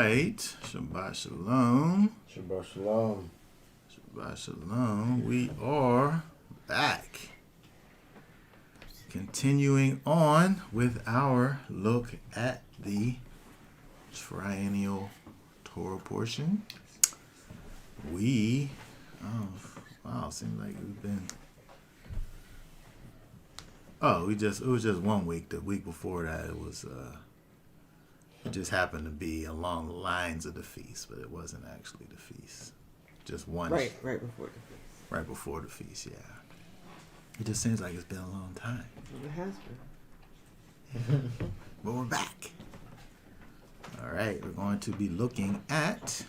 right. Shabbat Shalom. Shabbat Shalom. Shabbat Shalom. We are back. Continuing on with our look at the triennial Torah portion. Seems like we've been... it was just 1 week. The week before that, it just happened to be along the lines of the feast, but it wasn't actually the feast. Just one. Right before the feast. Right before the feast, yeah. It just seems like it's been a long time. It has been. But we're back. All right, we're going to be looking at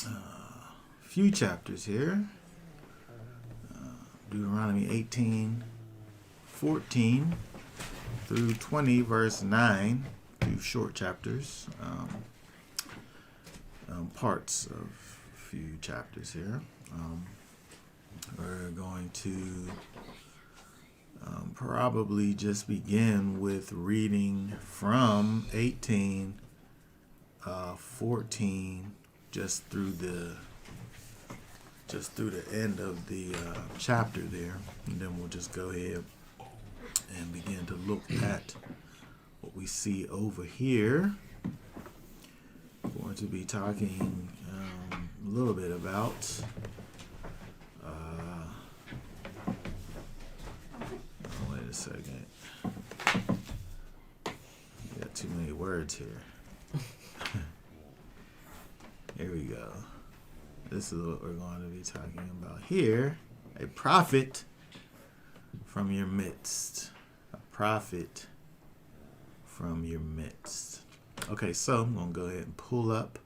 a few chapters here. Deuteronomy 18:14 through 20, verse 9. Few short chapters. Parts of a few chapters here. We're going to probably just begin with reading from 18:14 just through the end of the chapter there, and then we'll just go ahead and begin to look at what we see over here. We're going to be talking a little bit about wait a second. You got too many words here. Here we go. This is what we're going to be talking about here. A prophet from your midst. A prophet from your midst. Okay, so I'm going to go ahead and pull up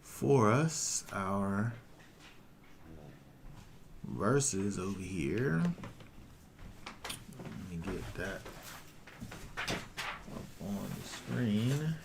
for us our verses over here. Let me get that up on the screen.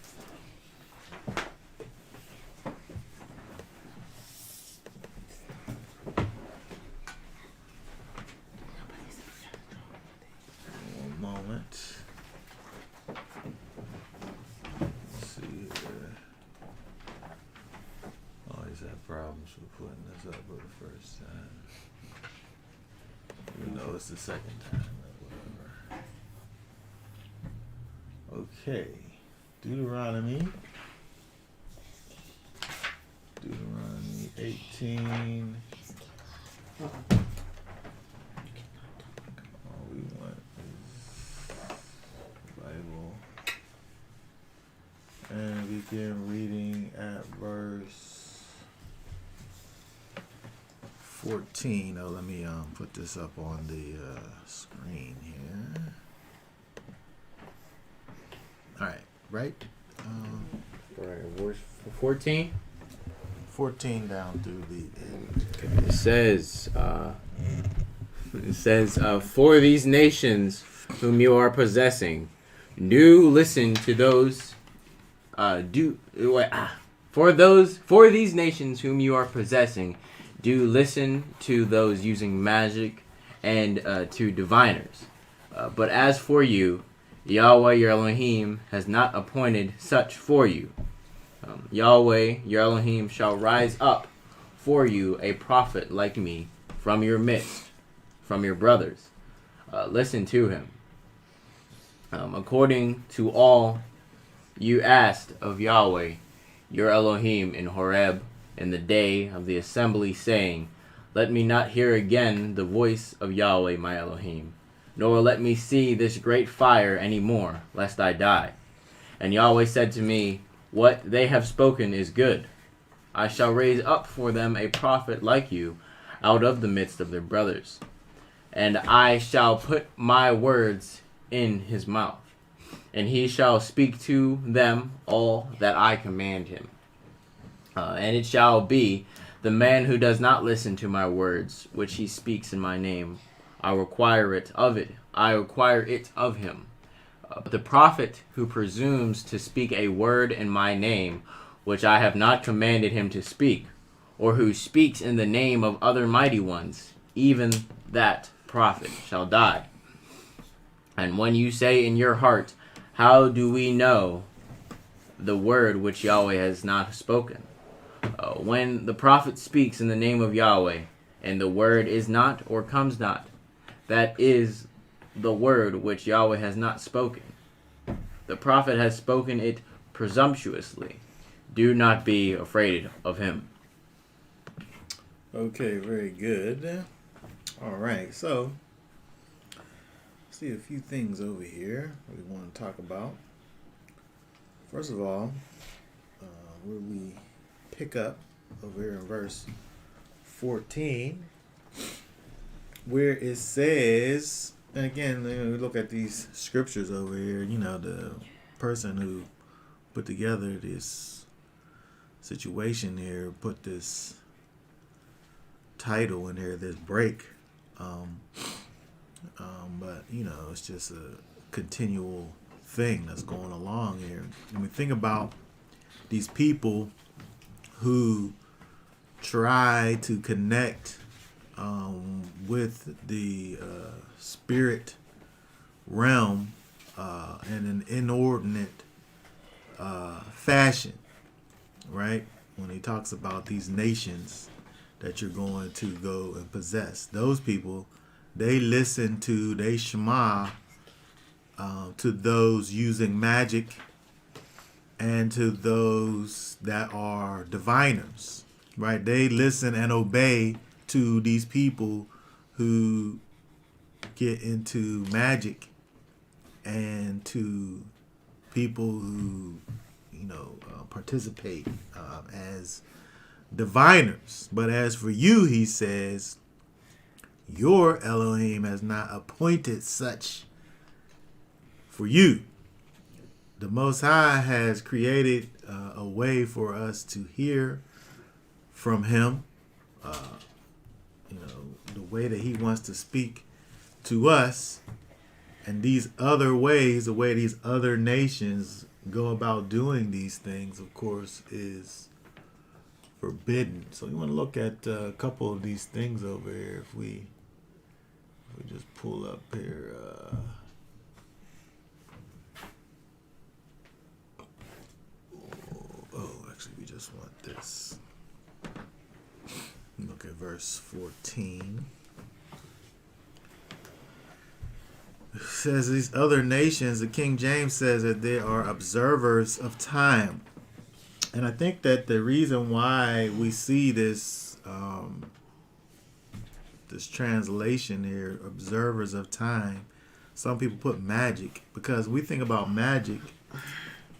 The second time or whatever. Okay. Deuteronomy 18. All we want is Bible. And begin reading at verse 14. Let me put this up on the screen here. All right, right? Verse 14. 14 down through the end. Okay. It says, for these nations whom you are possessing, do listen to those. For these nations whom you are possessing, do listen to those using magic and to diviners. But as for you, Yahweh your Elohim has not appointed such for you. Yahweh your Elohim shall rise up for you a prophet like me from your midst, from your brothers. Listen to him. According to all you asked of Yahweh your Elohim in Horeb, in the day of the assembly, saying, let me not hear again the voice of Yahweh my Elohim, nor let me see this great fire any more, lest I die. And Yahweh said to me, what they have spoken is good. I shall raise up for them a prophet like you out of the midst of their brothers, and I shall put my words in his mouth, and he shall speak to them all that I command him. And it shall be, the man who does not listen to my words, which he speaks in my name, I require it of him. But the prophet who presumes to speak a word in my name, which I have not commanded him to speak, or who speaks in the name of other mighty ones, even that prophet shall die. And when you say in your heart, how do we know the word which Yahweh has not spoken. When the prophet speaks in the name of Yahweh, and the word is not or comes not, that is the word which Yahweh has not spoken. The prophet has spoken it presumptuously. Do not be afraid of him. Okay, very good. All right, so see a few things over here we want to talk about. First of all, where we pick up over here in verse 14, where it says, and again, we look at these scriptures over here, the person who put together this situation here, put this title in here, this break. But, it's just a continual thing that's going along here. And we think about these people who try to connect with the spirit realm in an inordinate fashion, right? When he talks about these nations that you're going to go and possess, those people, they listen to, they shema to those using magic and to those that are diviners, right? They listen and obey to these people who get into magic and to people who, participate as diviners. But as for you, he says, your Elohim has not appointed such for you. The Most High has created a way for us to hear from him, the way that he wants to speak to us. And these other ways, the way these other nations go about doing these things, of course, is forbidden. So you want to look at a couple of these things over here. If we just pull up here. Actually, we just want this. Look at verse 14. It says these other nations, the King James says that they are observers of time. And I think that the reason why we see this this translation here, observers of time, some people put magic, because we think about magic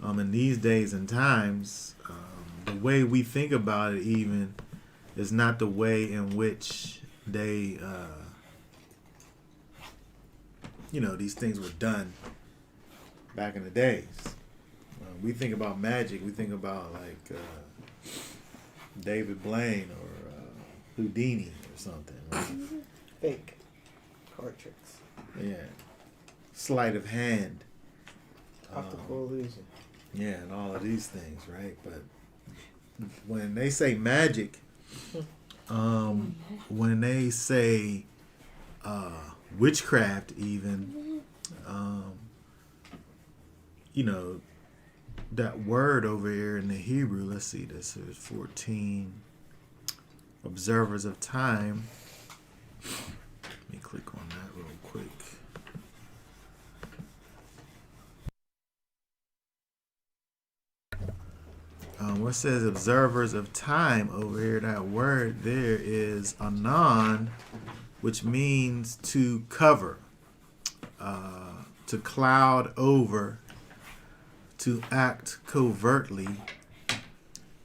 in these days and times, the way we think about it even is not the way in which they these things were done back in the days. We think about magic, we think about like David Blaine or Houdini or something, right? Fake card tricks. Yeah. Sleight of hand. Optical illusion. Yeah, and all of these things, right? But when they say magic, when they say witchcraft even, that word over here in the Hebrew, let's see, this is 14, observers of time. Let me click on that real quick. What says observers of time over here, that word there is anon, which means to cover, to cloud over, to act covertly,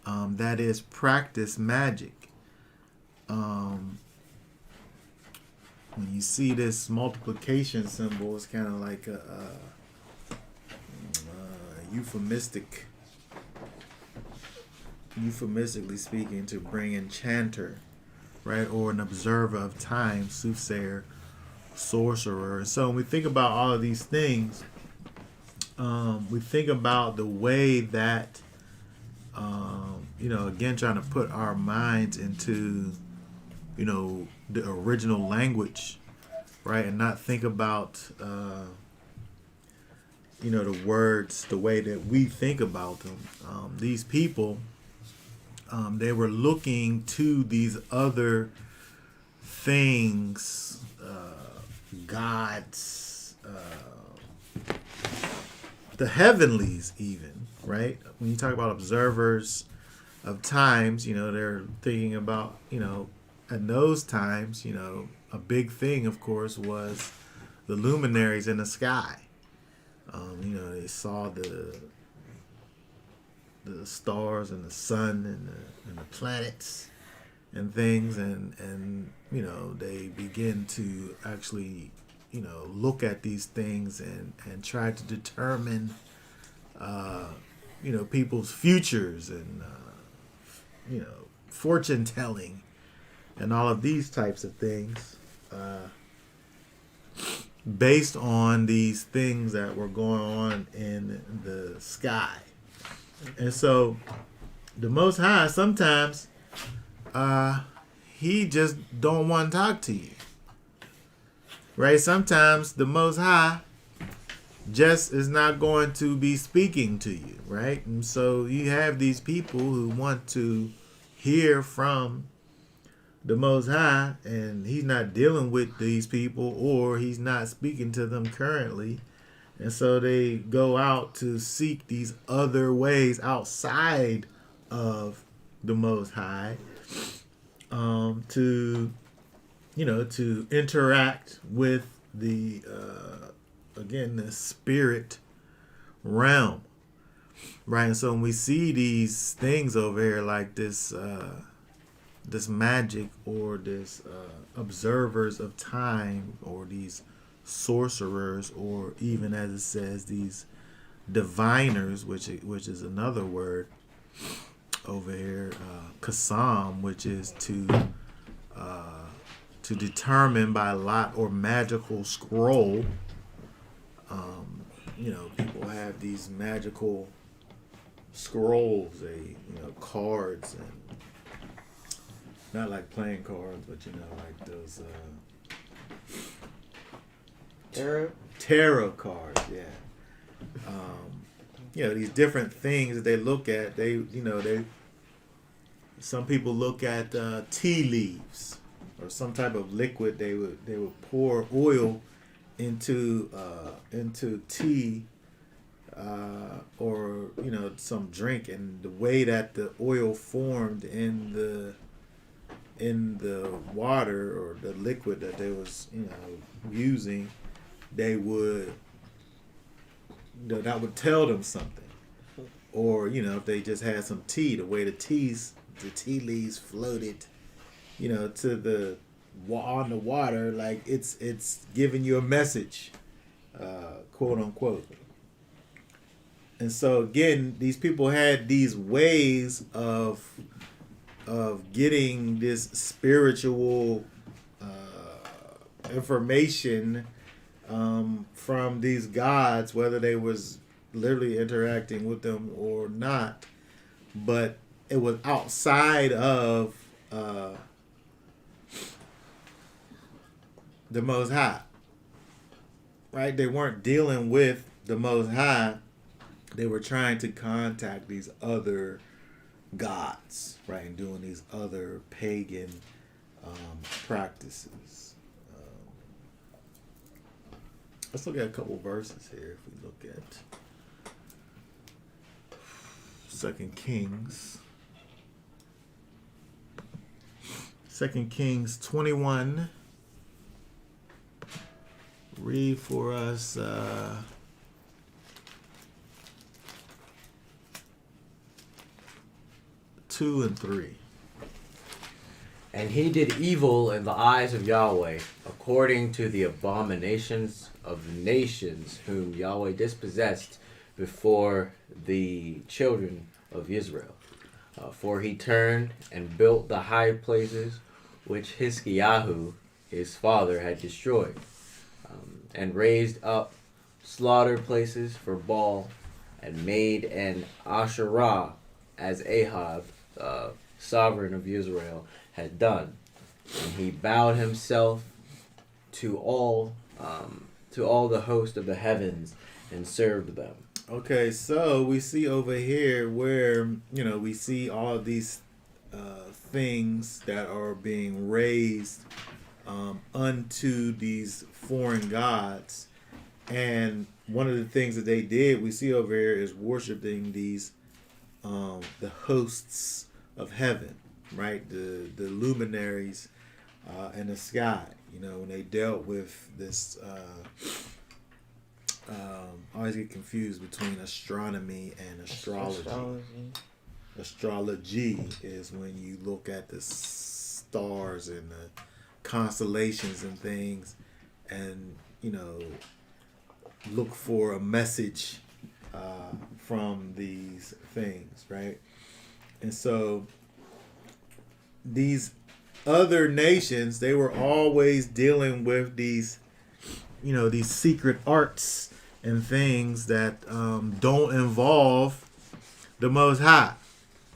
that is practice magic. When you see this multiplication symbol, it's kind of like a euphemistically speaking, to bring enchanter, right? Or an observer of time, soothsayer, sorcerer. And so when we think about all of these things, we think about the way that, again, trying to put our minds into, the original language, right? And not think about the words the way that we think about them. These people, they were looking to these other things, gods, the heavenlies, even, right? When you talk about observers of times, they're thinking about, in those times, a big thing, of course, was the luminaries in the sky. They saw the stars and the sun and the planets and things, and they begin to actually look at these things and try to determine people's futures and fortune telling and all of these types of things based on these things that were going on in the sky. And so the Most High, sometimes he just don't want to talk to you, right? Sometimes the Most High just is not going to be speaking to you, right? And so you have these people who want to hear from the Most High, and he's not dealing with these people, or he's not speaking to them currently. And so they go out to seek these other ways outside of the Most High, to interact with the spirit realm, right? And so when we see these things over here, like this magic, or this observers of time, or these sorcerers, or even, as it says, these diviners, which is another word over here, kasam, which is to determine by lot or magical scroll. People have these magical scrolls, cards, and not like playing cards, but like those tarot cards, yeah. These different things that they look at. Some people look at tea leaves or some type of liquid. They would pour oil into tea, or some drink, and the way that the oil formed in the water or the liquid that they was using, that would tell them something. Or if they just had some tea, the way the tea leaves floated to on the water, like it's giving you a message, quote unquote. And so again, these people had these ways of getting this spiritual information from these gods, whether they was literally interacting with them or not, but it was outside of the Most High, right? They weren't dealing with the Most High. They were trying to contact these other gods, right, and doing these other pagan practices. Let's look at a couple verses here. If we look at 2 Kings 21. Read for us 2 and 3. And he did evil in the eyes of Yahweh, according to the abominations of the nations whom Yahweh dispossessed before the children of Israel. For he turned and built the high places which Hiskiyahu, his father, had destroyed, and raised up slaughter places for Baal, and made an Asherah, as Ahab, sovereign of Israel, had done. And he bowed himself to all to all the host of the heavens and served them. Okay, so we see over here where, we see all of these things that are being raised unto these foreign gods. And one of the things that they did, we see over here, is worshiping these, the hosts of heaven, right? The luminaries in the sky. When they dealt with this... I always get confused between astronomy and astrology. Astrology is when you look at the stars and the constellations and things, and look for a message from these things, right? And so these other nations, they were always dealing with these these secret arts and things that don't involve the Most High,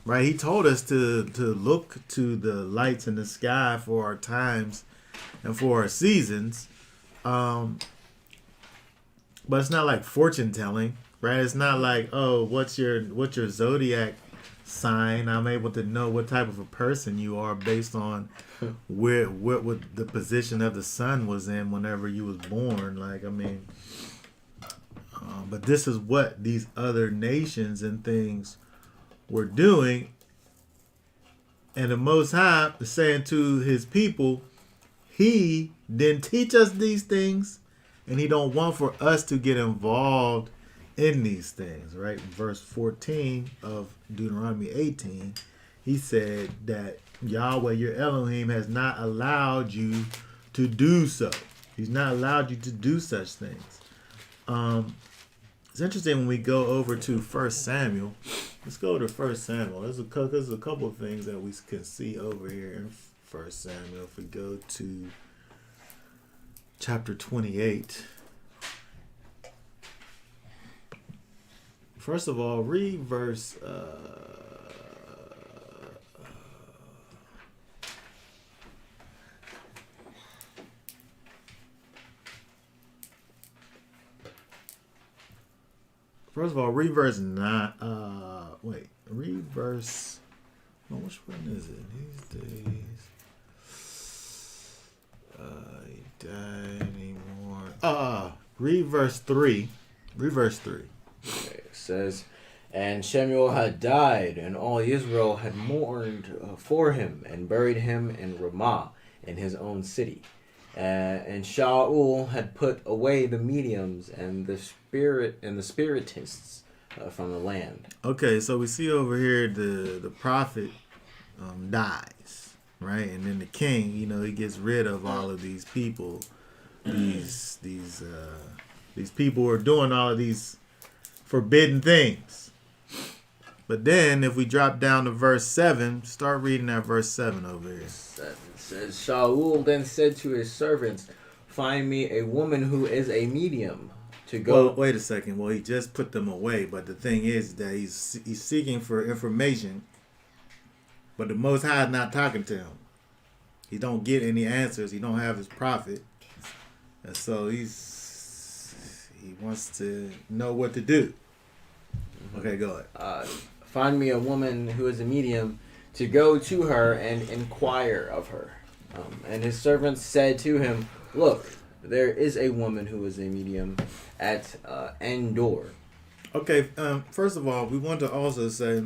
right? He told us to look to the lights in the sky for our times and for our seasons, but it's not like fortune telling, right? It's not like, oh, what's your zodiac sign? I'm able to know what type of a person you are based on what the position of the sun was in whenever you was born. But this is what these other nations and things were doing, and the Most High is saying to his people, he didn't teach us these things, and he don't want for us to get involved in these things, right? Verse 14 of Deuteronomy 18, he said that Yahweh, your Elohim, has not allowed you to do so. He's not allowed you to do such things. It's interesting when we go over to 1 Samuel. Let's go to 1 Samuel. There's a couple of things that we can see over here in 1 Samuel. If we go to chapter 28. First of all, read verse... First of all, read verse 9. Read verse... Oh, which one is it? These days... he died anymore. Read verse 3. Read verse 3. Okay, it says, and Shemuel had died, and all Israel had mourned for him, and buried him in Ramah, in his own city. And Shaul had put away the mediums and the spiritists from the land. Okay, so we see over here the prophet dies, right? And then the king, he gets rid of all of these people. These people who are doing all of these forbidden things. But then if we drop down to verse 7, start reading that verse 7 over here. It says, Shaul then said to his servants, find me a woman who is a medium to go. Well, wait a second. Well, he just put them away. But the thing is that he's seeking for information. But the Most High is not talking to him. He don't get any answers. He don't have his prophet. And so he wants to know what to do. Okay, go ahead. Find me a woman who is a medium to go to her and inquire of her. And his servants said to him, look, there is a woman who is a medium at Endor. Okay, first of all, we want to also say,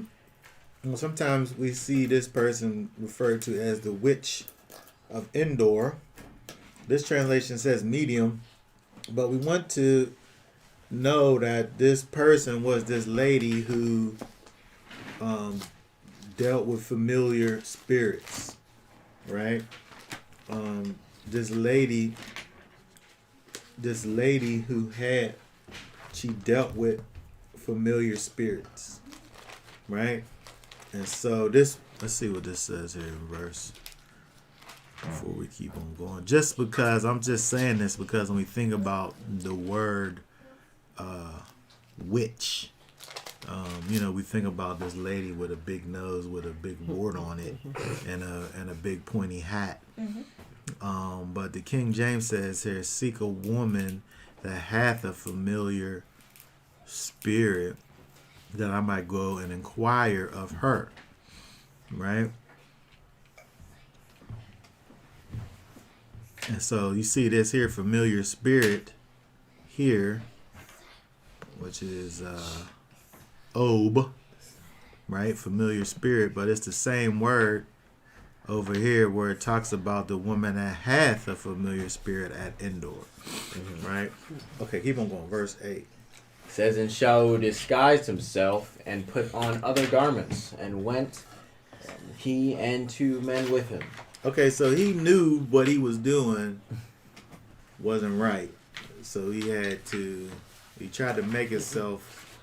sometimes we see this person referred to as the Witch of Endor. This translation says medium, but we want to know that this person was this lady who dealt with familiar spirits, right? This lady who she dealt with familiar spirits, right? And so let's see what this says here in verse before we keep on going. Just because I'm just saying this because when we think about the word witch, we think about this lady with a big nose with a big wart on it and a big pointy hat. But the King James says here, seek a woman that hath a familiar spirit, that I might go and inquire of her. Right? And so you see this here, familiar spirit here, which is ob, right? Familiar spirit, but it's the same word over here where it talks about the woman that hath a familiar spirit at Endor. Right? Okay, keep on going. Verse 8. It says, and Shaul disguised himself and put on other garments, and went, he and 2 men with him. Okay, so he knew what he was doing wasn't right. So he tried to make himself,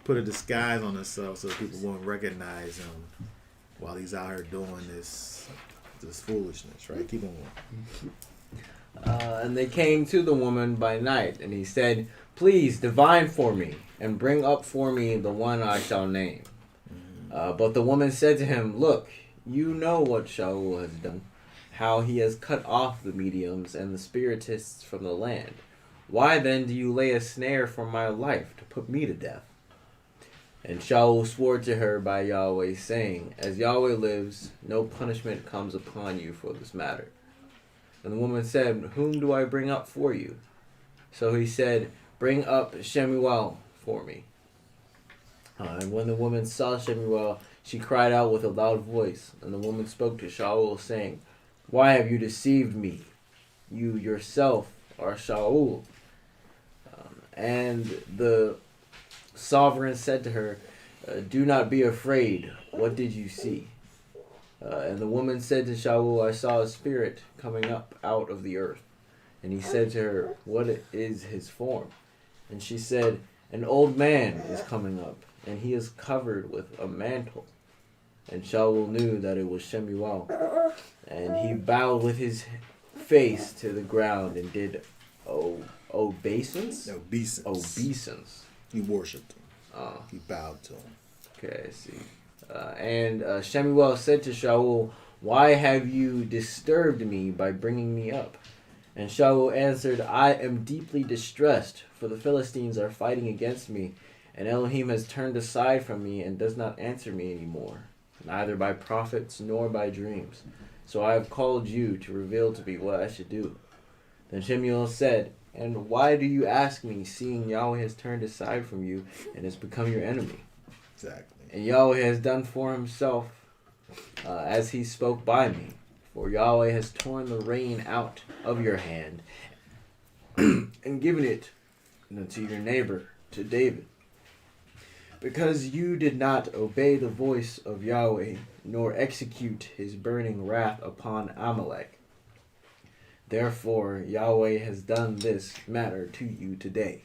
put a disguise on himself so people won't recognize him while he's out here doing this foolishness, right? Keep on going. And they came to the woman by night, and he said, please divine for me, and bring up for me the one I shall name. But the woman said to him, look, you know what Shaul has done, how he has cut off the mediums and the spiritists from the land. Why then do you lay a snare for my life to put me to death? And Shaul swore to her by Yahweh, saying, as Yahweh lives, no punishment comes upon you for this matter. And the woman said, whom do I bring up for you? So he said, bring up Shemuel for me. And when the woman saw Shemuel, she cried out with a loud voice. And the woman spoke to Shaul, saying, why have you deceived me? You yourself are Shaul. And the sovereign said to her, do not be afraid. What did you see? And the woman said to Shaul, I saw a spirit coming up out of the earth. And he said to her, what is his form? And she said, an old man is coming up, and he is covered with a mantle. And Shaul knew that it was Shemuel. And he bowed with his face to the ground and did obeisance? Obeisance. He worshipped him. He bowed to him. Okay, I see. And Shemuel said to Shaul, why have you disturbed me by bringing me up? And Shaul answered, I am deeply distressed, for the Philistines are fighting against me, and Elohim has turned aside from me and does not answer me anymore, neither by prophets nor by dreams. So I have called you to reveal to me what I should do. Then Shemuel said, and why do you ask me, seeing Yahweh has turned aside from you and has become your enemy? Exactly. And Yahweh has done for himself as he spoke by me. For Yahweh has torn the rein out of your hand and given it to your neighbor, to David. Because you did not obey the voice of Yahweh, nor execute his burning wrath upon Amalek. Therefore Yahweh has done this matter to you today.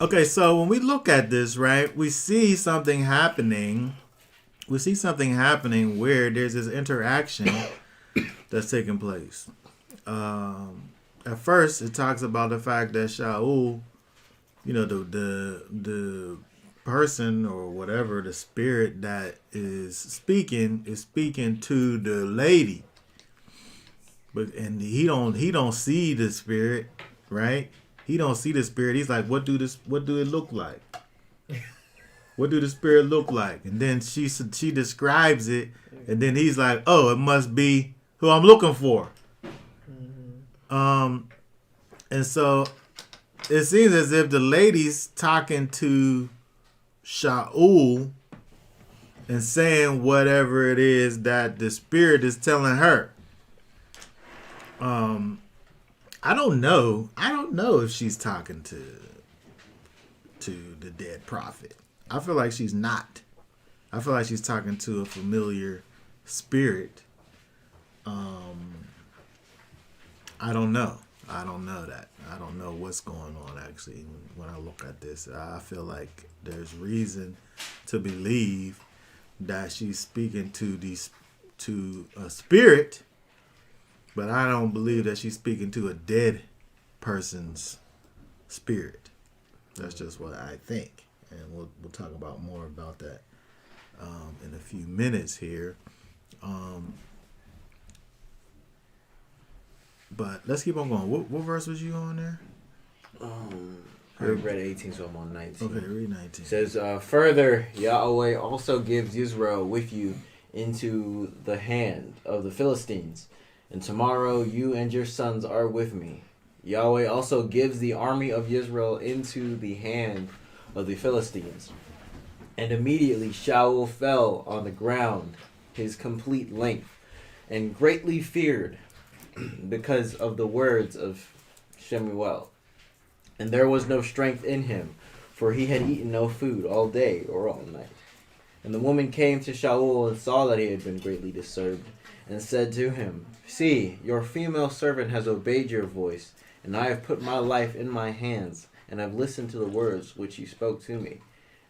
Okay, so when we look at this, right, we see something happening. We see something happening where there's this interaction that's taking place. At first, it talks about the fact that Shaul, you know, the person or whatever, the spirit that is speaking to the lady, and he don't see the spirit, right? He don't see the spirit. He's like, what do it look like? What do the spirit look like? And then she describes it, and then he's like, oh, it must be who I'm looking for. And so it seems as if the lady's talking to Shaul and saying whatever it is that the spirit is telling her. I don't know if she's talking to the dead prophet. I feel like she's not. I feel like she's talking to a familiar spirit. I don't know. I don't know that. I don't know what's going on actually when I look at this. I feel like there's reason to believe that she's speaking to a spirit, but I don't believe that she's speaking to a dead person's spirit. That's just what I think, and we'll talk about more about that in a few minutes here. But let's keep on going. What verse was you on there? I read 18, so I'm on 19. Okay, read 19. It says, further, Yahweh also gives Israel with you into the hand of the Philistines, and tomorrow you and your sons are with me. Yahweh also gives the army of Israel into the hand of the Philistines. And immediately Shaul fell on the ground his complete length, and greatly feared because of the words of Shemuel. And there was no strength in him, for he had eaten no food all day or all night. And the woman came to Shaul and saw that he had been greatly disturbed, and said to him, See, your female servant has obeyed your voice, and I have put my life in my hands, and have listened to the words which you spoke to me.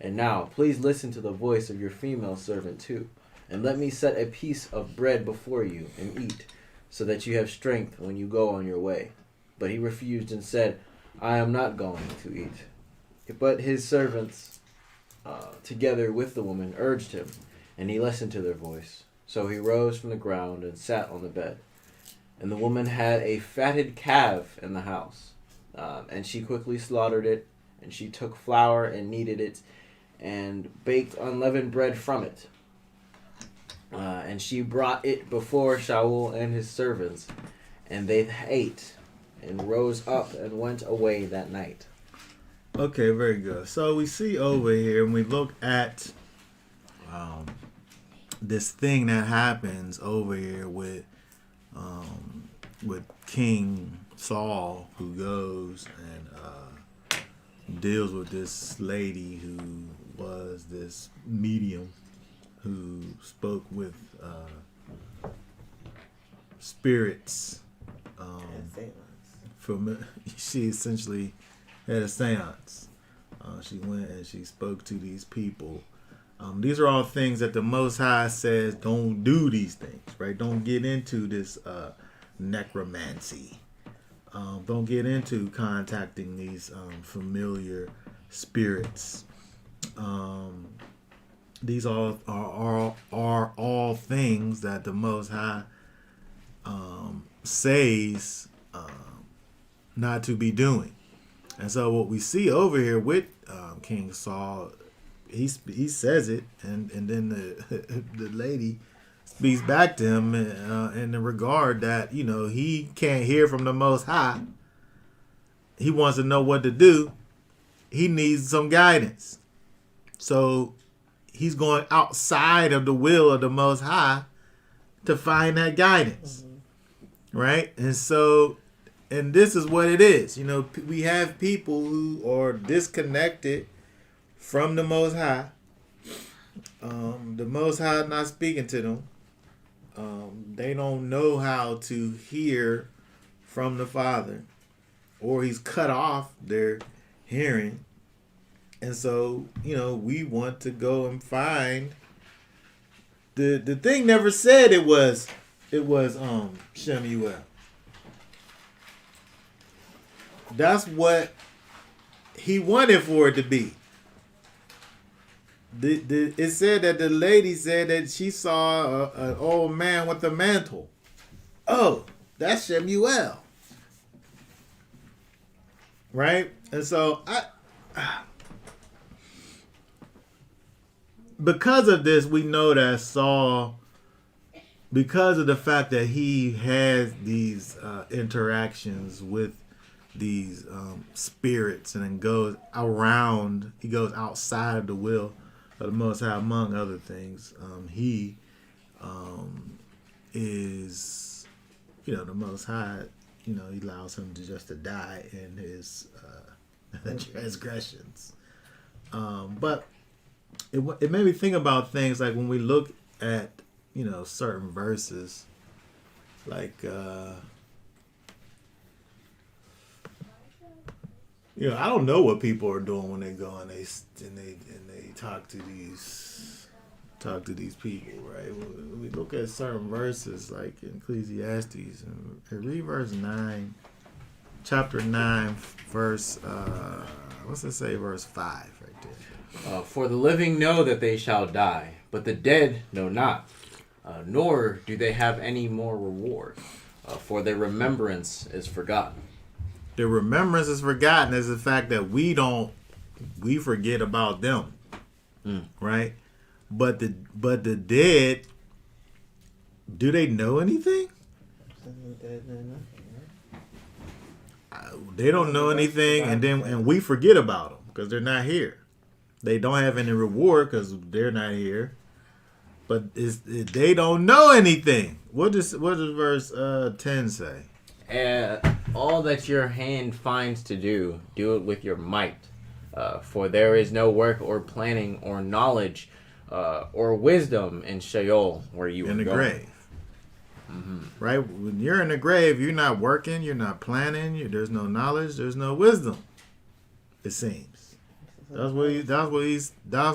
And now, please listen to the voice of your female servant too, and let me set a piece of bread before you, and eat, so that you have strength when you go on your way. But he refused and said, I am not going to eat. But his servants, together with the woman, urged him, and he listened to their voice. So he rose from the ground and sat on the bed. And the woman had a fatted calf in the house, and she quickly slaughtered it, and she took flour and kneaded it, and baked unleavened bread from it. And she brought it before Shaul and his servants, and they ate, and rose up and went away that night. Okay, very good. So we see over here, and we look at this thing that happens over here with King Saul, who goes and deals with this lady who was this medium who spoke with spirits. She essentially had a seance. She went and she spoke to these people. These are all things that the Most High says don't do these things, right? Don't get into this necromancy. Don't get into contacting these familiar spirits. These are all things that the Most High says not to be doing. And so what we see over here with King Saul, he says it, and then the lady speaks back to him in the regard that, you know, he can't hear from the Most High. He wants to know what to do. He needs some guidance. So he's going outside of the will of the Most High to find that guidance. Mm-hmm. Right? And so, and this is what it is. You know, we have people who are disconnected from the Most High. The Most High not speaking to them. They don't know how to hear from the Father, or he's cut off their hearing. And so, you know, we want to go and find the thing never said it was Shemuel. That's what he wanted for it to be. It said that the lady said that she saw an old man with a mantle. Oh, that's Shemuel. Right? And so because of this, we know that Saul, because of the fact that he has these interactions with these spirits, and then goes outside of the will of the Most High, among other things, he is, you know, the Most High, you know, he allows him to die in his transgressions. But it made me think about things like when we look at, you know, certain verses, like you know, I don't know what people are doing when they go and they talk to these people, right? When we look at certain verses, like in Ecclesiastes, and read verse 9, chapter 9, verse what's it say? Verse 5, right there. For the living know that they shall die, but the dead know not, nor do they have any more reward. for their remembrance is forgotten. The remembrance is forgotten is the fact that we forget about them, right? But the dead, do they know anything? They don't know anything, and we forget about them because they're not here. They don't have any reward because they're not here. But they don't know anything. What does verse 10 say? All that your hand finds to do, do it with your might. For there is no work or planning or knowledge or wisdom in Sheol where you in are the going. grave. Right? When you're in the grave, you're not working, you're not planning, there's no knowledge, there's no wisdom. It seems. That's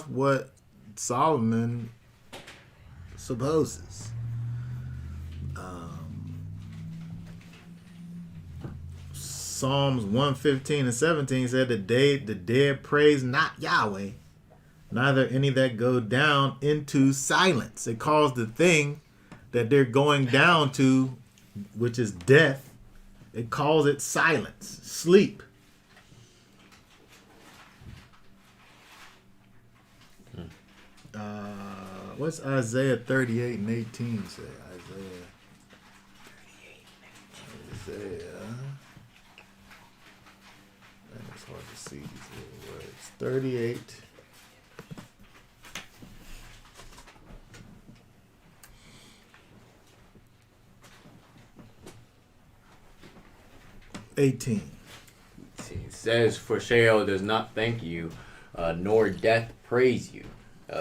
what Solomon supposes. Psalms 115 and 17 said the dead praise not Yahweh, neither any that go down into silence. It calls the thing that they're going down to, which is death, it calls it silence, sleep. What's Isaiah 38 and 18 say? Isaiah. Man, it's hard to see these little words. 38. It says, for Sheol does not thank you, nor death praise you.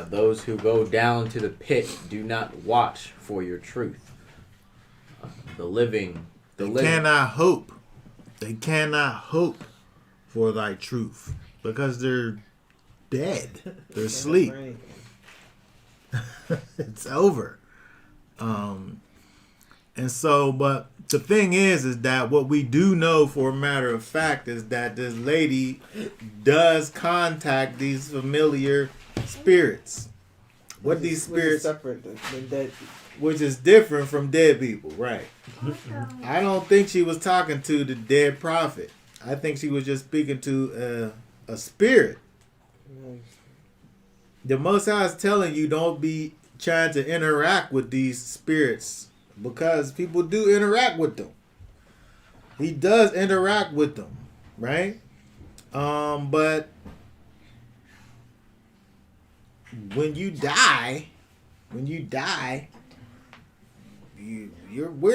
Those who go down to the pit do not watch for your truth. They cannot hope. They cannot hope for thy truth because they're dead. They're asleep. It's over. And so, but the thing is that what we do know for a matter of fact is that this lady does contact these familiar spirits. What these spirits separate the dead people. Which is different from dead people, right? I don't think she was talking to the dead prophet. I think she was just speaking to a spirit. The Most High is telling you don't be trying to interact with these spirits because people do interact with them. He does interact with them, right? But when you die, we're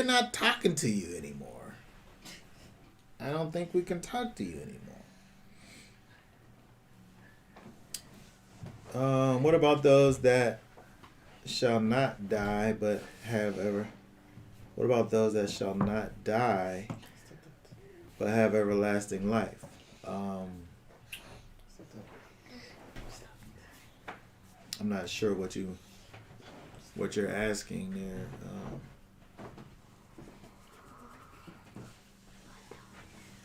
not talking to you anymore. I don't think we can talk to you anymore. What about those that shall not die but have ever? What about those that shall not die but have everlasting life? I'm not sure what you're asking there.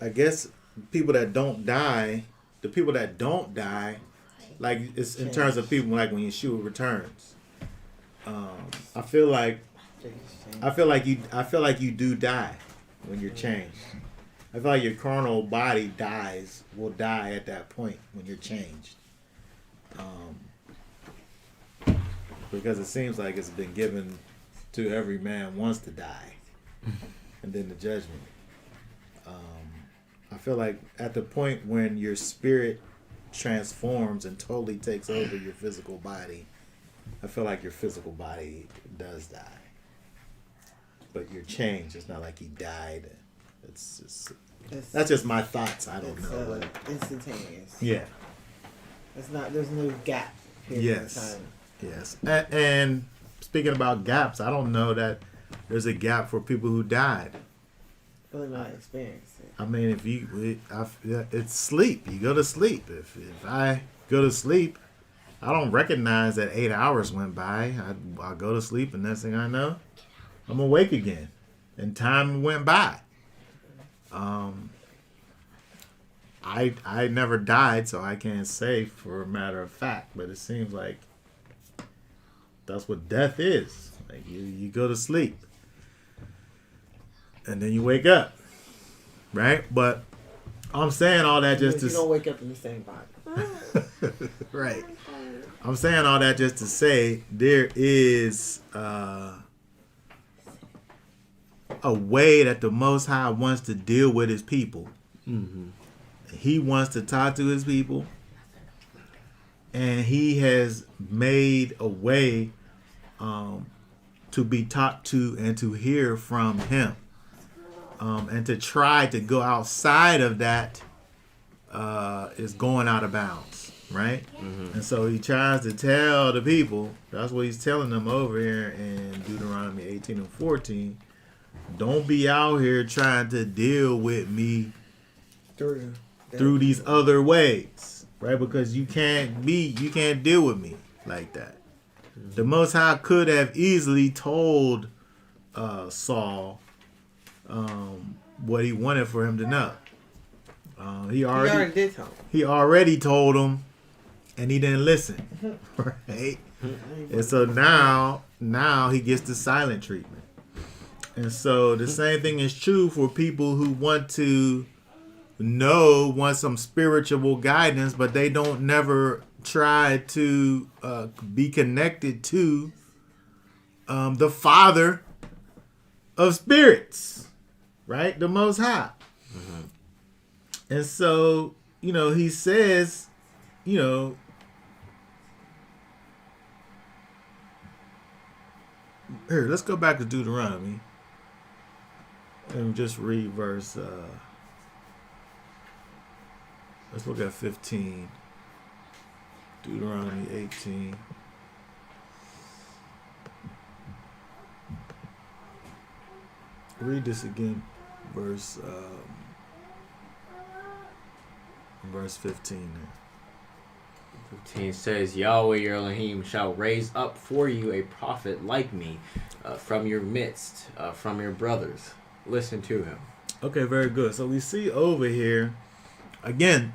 I guess people that don't die, the people that don't die, like it's in terms of people like when Yeshua returns. I feel like you do die when you're changed. I feel like your carnal body will die at that point when you're changed. Because it seems like it's been given to every man once to die, and then the judgment. I feel like at the point when your spirit transforms and totally takes over your physical body, I feel like your physical body does die. But you're changed. It's not like he died. That's just my thoughts. I don't know. Instantaneous. Yeah. There's no gap here in time. Yes. And speaking about gaps, I don't know that there's a gap for people who died. Really not experienced it. I mean, it's sleep. You go to sleep. If I go to sleep, I don't recognize that 8 hours went by. I go to sleep, and next thing I know, I'm awake again, and time went by. I never died, so I can't say for a matter of fact. But it seems like that's what death is. Like you go to sleep. and then you wake up, right? But I'm saying all that just You to don't wake up in the same body. right. I'm saying all that just to say there is a way that the Most High wants to deal with His people. Mm-hmm. He wants to talk to His people, and He has made a way to be talked to and to hear from Him. And to try to go outside of that is going out of bounds, right? Mm-hmm. And so he tries to tell the people, that's what he's telling them over here in Deuteronomy 18 and 14, don't be out here trying to deal with me through these other ways, right? Because you can't deal with me like that. Mm-hmm. The Most High could have easily told Saul what he wanted for him to know. He already did tell him. He already told him, and he didn't listen, right? And so now he gets the silent treatment. And so the same thing is true for people who want some spiritual guidance, but they don't never try to be connected to the Father of spirits, right? The Most High. Mm-hmm. And so, he says, here, let's go back to Deuteronomy and just read verse, let's look at 15, Deuteronomy 18. Read this again, verse 15 there. 15 says, Yahweh your Elohim shall raise up for you a prophet like me from your midst, from your brothers. Listen to him. Okay, very good. So we see over here, again,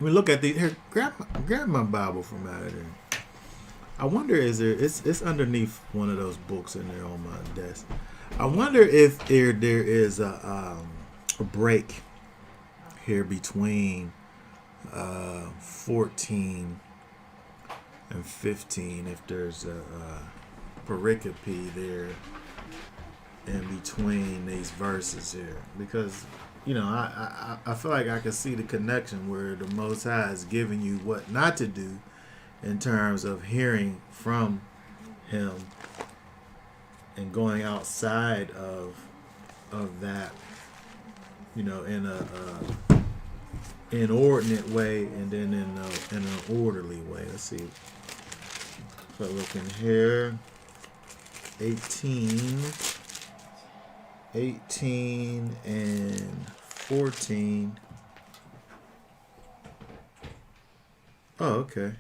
we look at the, here, grab my Bible from out of there. I wonder, it's underneath one of those books in there on my desk. I wonder if there is a break here between 14 and 15, if there's a pericope there in between these verses here, because I feel like I can see the connection where the Most High is giving you what not to do in terms of hearing from Him and going outside of that, in a inordinate way, and then in an orderly way. Let's see. So looking here, 18 and 14. Oh, okay.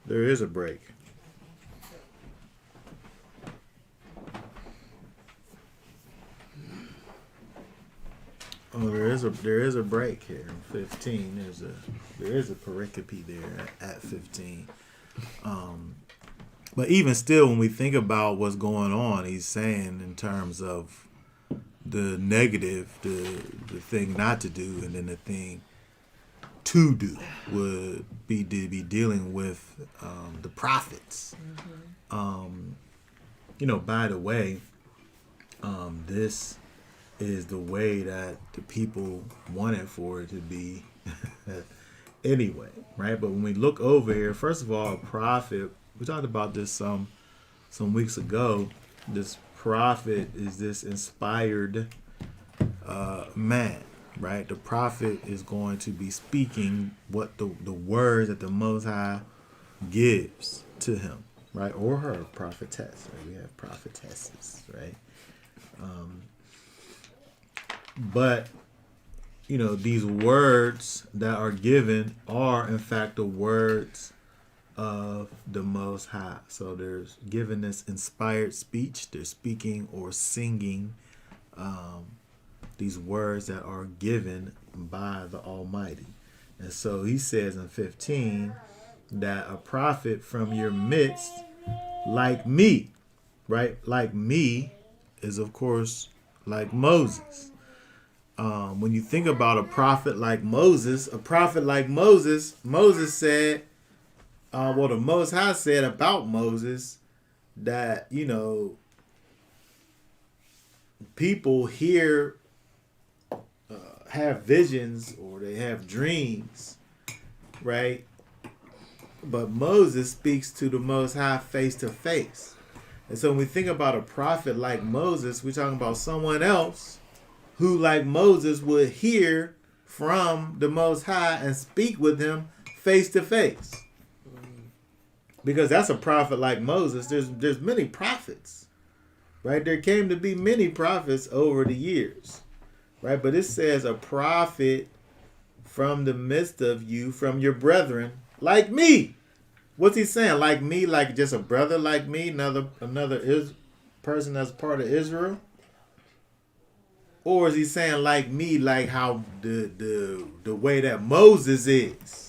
There is a break. Oh, there is a break here in 15. There is a pericope there at 15. But even still, when we think about what's going on, he's saying in terms of the negative, the thing not to do, and then the thing to do would be to be dealing with the prophets. Mm-hmm. By the way, this is the way that the people wanted for it to be anyway, right? But when we look over here, first of all, a prophet, we talked about this some weeks ago. This prophet is this inspired man, right? The prophet is going to be speaking what the words that the Most High gives to him, right? Or her, prophetess. Right? We have prophetesses, right? But, these words that are given are, in fact, the words of the Most High. So there's given this inspired speech. They're speaking or singing these words that are given by the Almighty. And so he says in 15 that a prophet from your midst like me, right? Like me is, of course, like Moses. When you think about a prophet like Moses, Moses said, the Most High said about Moses that, people here have visions or they have dreams, right? But Moses speaks to the Most High face to face. And so when we think about a prophet like Moses, we're talking about someone else who, like Moses, would hear from the Most High and speak with him face to face. Because that's a prophet like Moses. There's many prophets, right? There came to be many prophets over the years, right? But it says a prophet from the midst of you, from your brethren, like me. What's he saying? Like me, like just a brother like me, another person that's part of Israel? Or is he saying like me, like how the way that Moses is?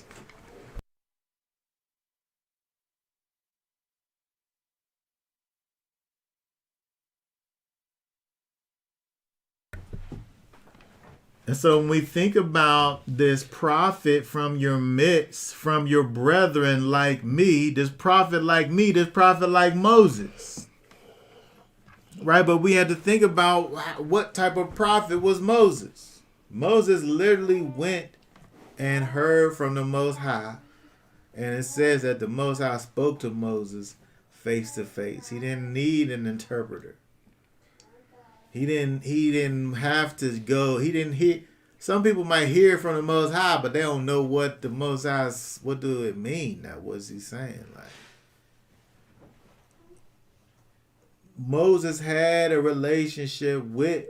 And so when we think about this prophet from your midst, from your brethren like me, this prophet like me, this prophet like Moses. Right? But we had to think about what type of prophet was Moses. Moses literally went and heard from the Most High. And it says that the Most High spoke to Moses face to face. He didn't need an interpreter. He didn't have to go. He didn't hear. Some people might hear from the Most High, but they don't know what the Most High, what do it mean? Now, what's he saying? Like, Moses had a relationship with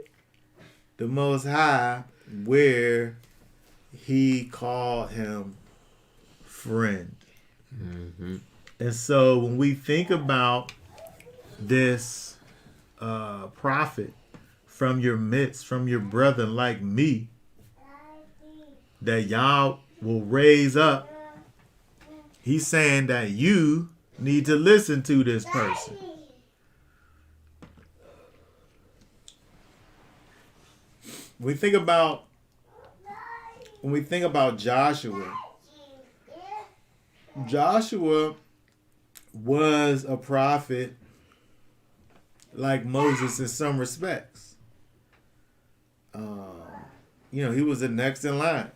the Most High where he called him friend. Mm-hmm. And so when we think about this prophet from your midst, from your brethren like me, that Yah will raise up, he's saying that you need to listen to this person. When we think about Joshua was a prophet like Moses in some respects. He was the next in line.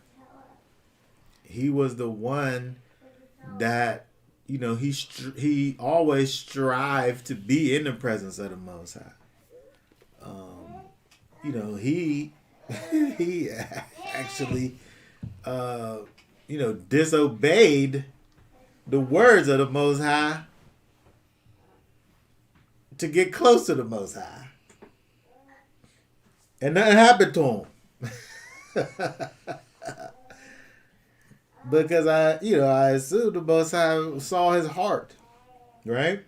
He was the one that, he always strived to be in the presence of the Most High. He he actually, disobeyed the words of the Most High to get close to the Most High. And nothing happened to him. Because I assume the Most High saw his heart, right?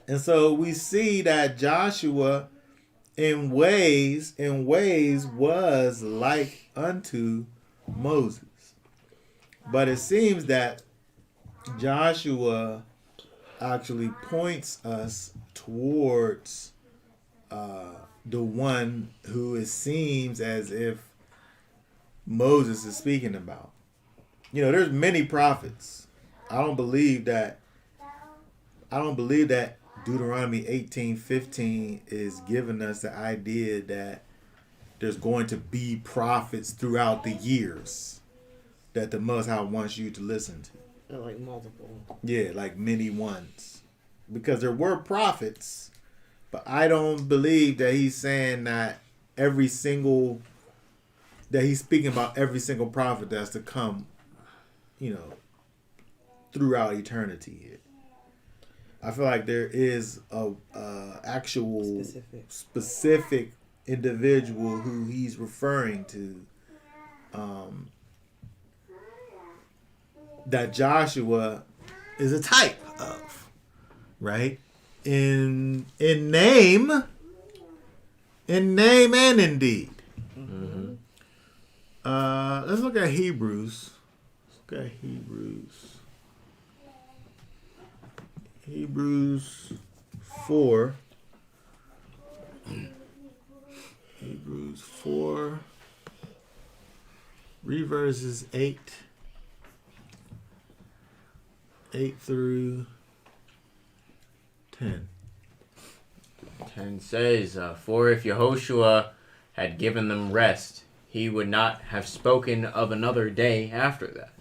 And so we see that Joshua in ways was like unto Moses. But it seems that Joshua actually points us towards the one who it seems as if Moses is speaking about. There's many prophets. I don't believe that Deuteronomy 18:15 is giving us the idea that there's going to be prophets throughout the years that the Most High wants you to listen to. Like multiple. Yeah, like many ones. Because there were prophets, but I don't believe that he's saying that he's speaking about every single prophet that's to come, throughout eternity here. I feel like there is a actual specific individual who he's referring to, that Joshua is a type of, right? In name and in deed. Mm-hmm. Let's look at Hebrews. Hebrews 4. Hebrews 4. Read verses 8 through 10. 10 says, For if Yehoshua had given them rest, he would not have spoken of another day after that.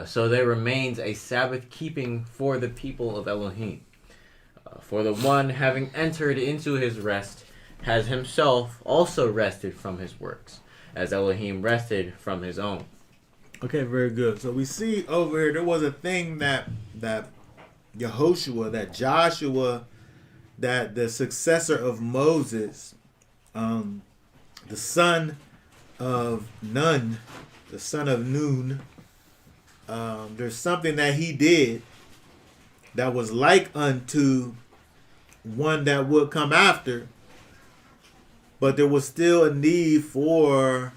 So there remains a Sabbath keeping for the people of Elohim. For the one having entered into his rest has himself also rested from his works, as Elohim rested from his own. Okay, very good. So we see over here there was a thing that Yehoshua, that Joshua, that the successor of Moses, the son of Nun, the son of Nun, there's something that he did that was like unto one that would come after, but there was still a need for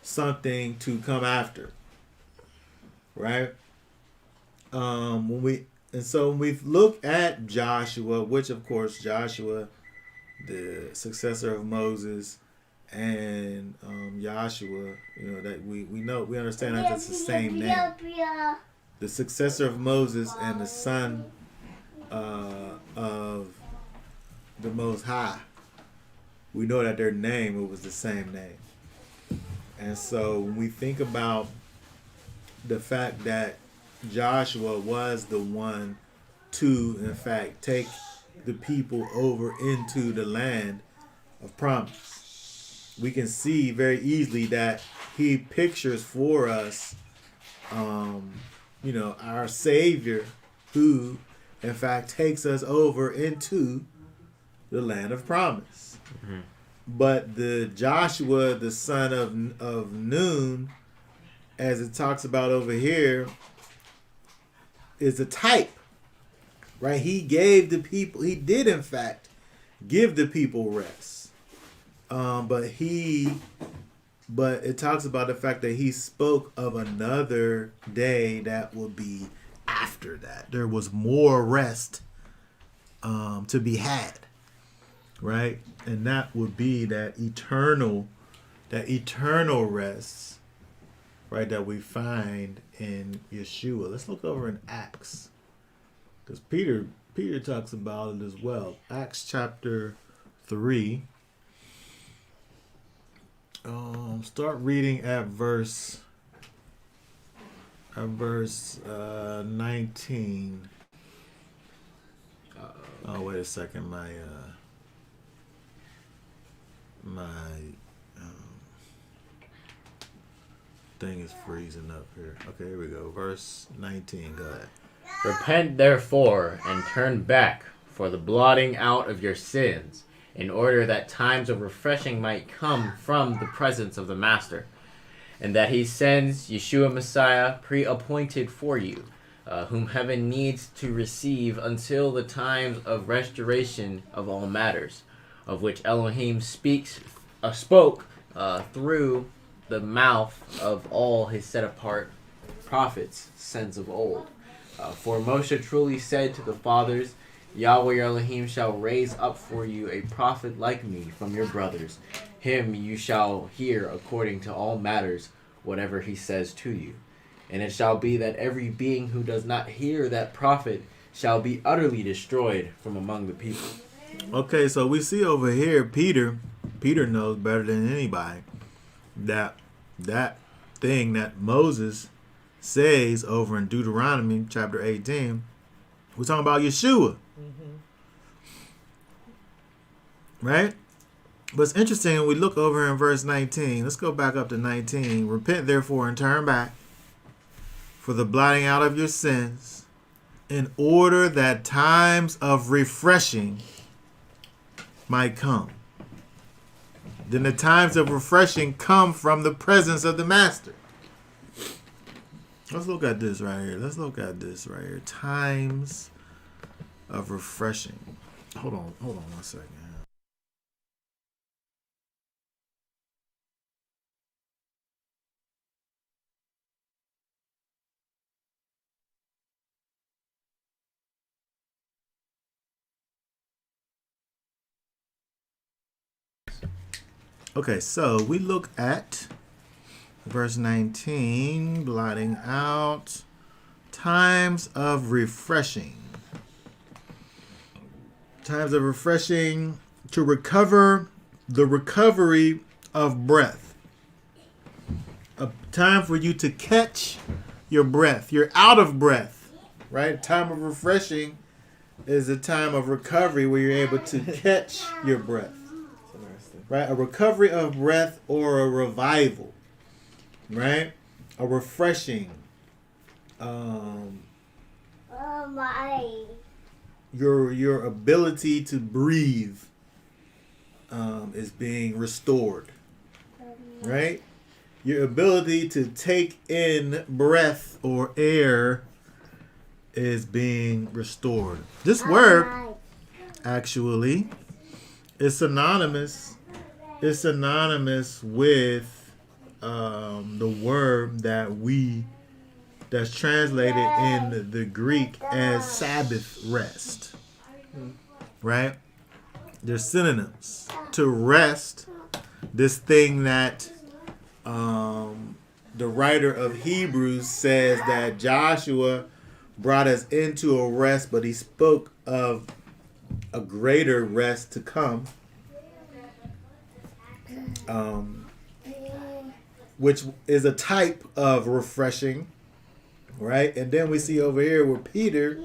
something to come after, right? When we look at Joshua, which of course Joshua, the successor of Moses, and Joshua, that we understand that that's the same name. The successor of Moses and the son of the Most High. We know that their name, it was the same name. And so when we think about the fact that Joshua was the one to, in fact, take the people over into the land of promise, we can see very easily that he pictures for us, our Savior, who, in fact, takes us over into the land of promise. Mm-hmm. But the Joshua, the son of Nun, as it talks about over here, is a type, right? He gave the people, he did in fact give the people rest. But it talks about the fact that he spoke of another day that would be after that. There was more rest to be had, right? And that would be that eternal rest, right, that we find in Yeshua. Let's look over in Acts, because Peter talks about it as well. Acts chapter 3. Start reading at verse 19. Oh, wait a second. My thing is freezing up here. Okay, here we go. Verse 19. Go ahead. Repent therefore and turn back for the blotting out of your sins, in order that times of refreshing might come from the presence of the Master, and that he sends Yeshua Messiah pre-appointed for you, whom heaven needs to receive until the times of restoration of all matters, of which Elohim spoke through the mouth of all his set-apart prophets since of old. For Moshe truly said to the fathers, Yahweh your Elohim shall raise up for you a prophet like me from your brothers. Him you shall hear according to all matters, whatever he says to you. And it shall be that every being who does not hear that prophet shall be utterly destroyed from among the people. Okay, so we see over here Peter knows better than anybody that thing that Moses says over in Deuteronomy chapter 18. We're talking about Yeshua. Mm-hmm. Right? But it's interesting when we look over in verse 19. Let's go back up to 19. Repent therefore and turn back for the blotting out of your sins, in order that times of refreshing might come. Then the times of refreshing come from the presence of the Master. Let's look at this right here. Times of refreshing. Hold on 1 second. Okay, so we look at verse 19, blotting out times of refreshing. Times of refreshing to recover the recovery of breath. A time for you to catch your breath. You're out of breath, right? Time of refreshing is a time of recovery where you're able to catch your breath. Right? A recovery of breath or a revival. Right? A refreshing. Your ability to breathe is being restored. Right? Your ability to take in breath or air is being restored. This word actually is synonymous. It's synonymous with the word that's translated in the Greek as Sabbath rest. Right? They're synonyms. To rest, this thing that the writer of Hebrews says that Joshua brought us into a rest, but he spoke of a greater rest to come, which is a type of refreshing, right? And then we see over here where Peter,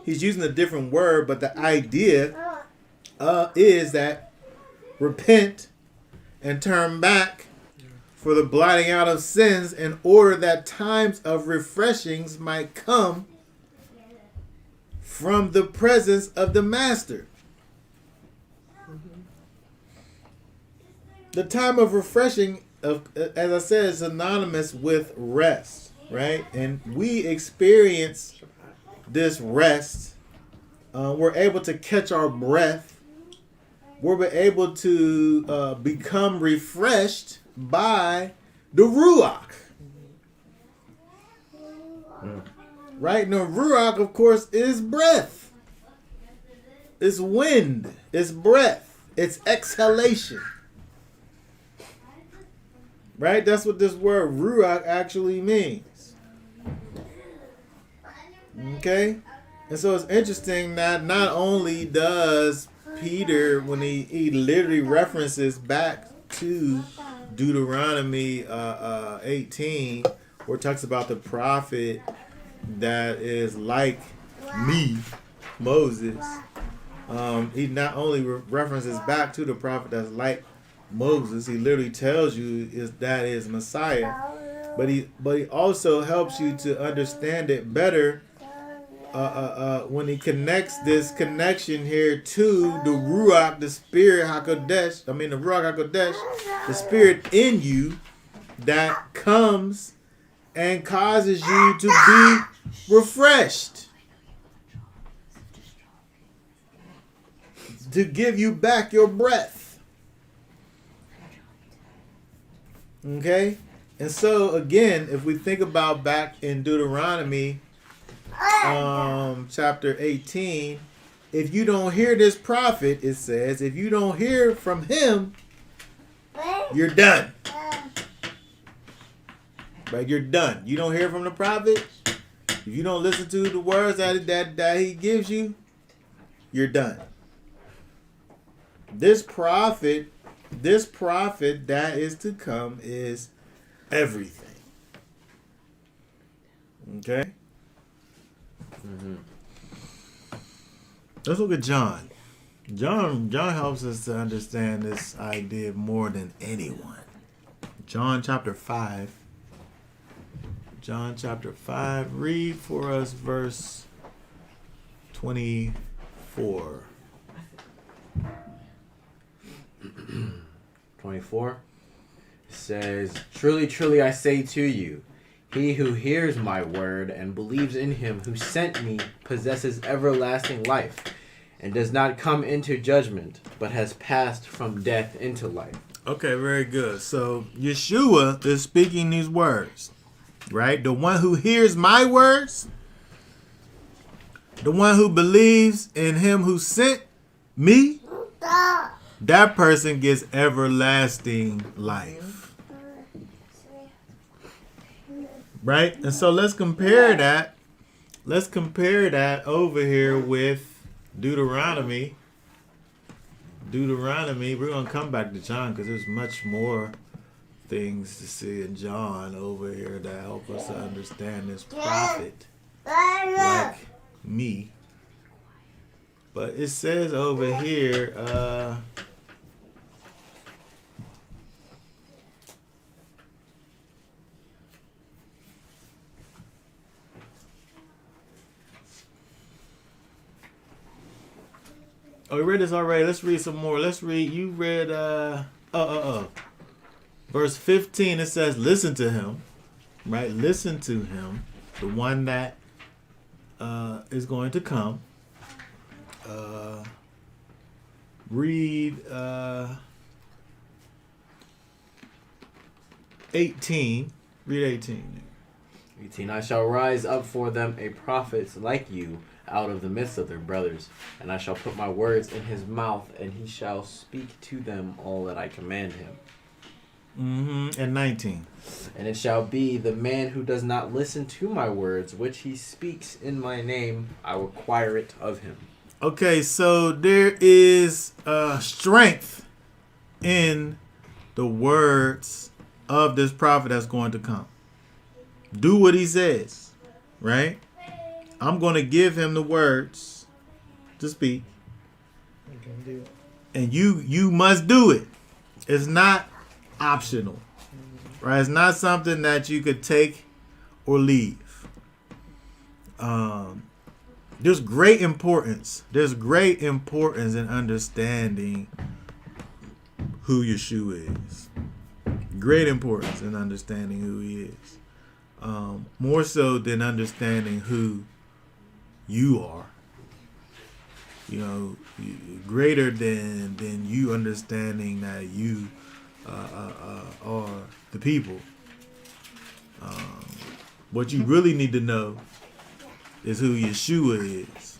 he's using a different word, but the idea is that repent and turn back for the blotting out of sins in order that times of refreshings might come from the presence of the Master. The time of refreshing, as I said, is synonymous with rest, right? And we experience this rest. We're able to catch our breath. We're able to become refreshed by the Ruach. Right? And the Ruach, of course, is breath. It's wind. It's breath. It's exhalation. Right? That's what this word Ruach actually means. Okay? And so it's interesting that not only does Peter, when he literally references back to Deuteronomy 18, where it talks about the prophet that is like me, Moses. He not only references back to the prophet that's like Moses, he literally tells you that is Messiah, but he also helps you to understand it better when he connects this connection here to the Ruach, the Spirit HaKodesh. The Ruach HaKodesh, the Spirit in you that comes and causes you to be refreshed, to give you back your breath. Okay? And so, again, if we think about back in Deuteronomy chapter 18, if you don't hear this prophet, it says, if you don't hear from him, you're done. Right? You're done. You don't hear from the prophet, if you don't listen to the words that he gives you, you're done. This prophet that is to come is everything. Okay? Mm-hmm. Let's look at John. John helps us to understand this idea more than anyone. John chapter 5. John chapter 5. Read for us verse 24. 24 says, "Truly, truly, I say to you, he who hears my word and believes in him who sent me possesses everlasting life and does not come into judgment, but has passed from death into life." Okay, very good. So Yeshua is speaking these words, right? The one who hears my words, the one who believes in him who sent me, that person gets everlasting life. Right? And so let's compare that. Let's compare that over here with Deuteronomy. Deuteronomy. We're going to come back to John because there's much more things to see in John over here that help us to understand this prophet like me. But it says over here, oh, we read this already. Let's read some more. Let's read. You read, verse 15. It says, listen to him, right? Listen to him, the one that is going to come. Read 18. Read 18. 18. I shall rise up for them a prophet like you out of the midst of their brothers, and I shall put my words in his mouth, and he shall speak to them all that I command him. And 19. And it shall be, the man who does not listen to my words, which he speaks in my name, I require it of him. Okay, so there is strength in the words of this prophet that's going to come. Do what he says, right? I'm going to give him the words to speak. And you must do it. It's not optional, right? It's not something that you could take or leave. There's great importance. There's great importance in understanding who Yeshua is. Great importance in understanding who he is. More so than understanding who you are. You know, greater than you understanding that you are the people. What you really need to know is who Yeshua is,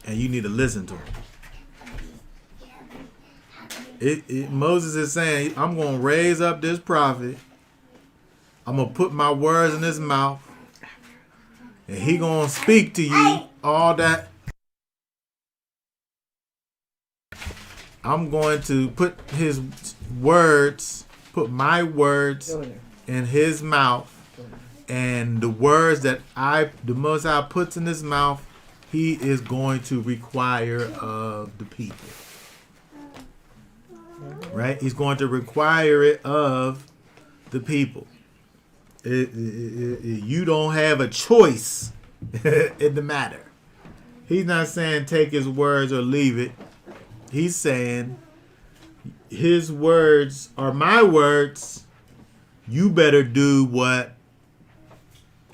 and you need to listen to him. Moses is saying, I'm going to raise up this prophet. I'm going to put my words in his mouth, and he going to speak to you all that. I'm going to put my words in his mouth. And the words that the Most High puts in his mouth, he is going to require of the people. Right? He's going to require it of the people. You don't have a choice in the matter. He's not saying take his words or leave it. He's saying his words are my words. You better do what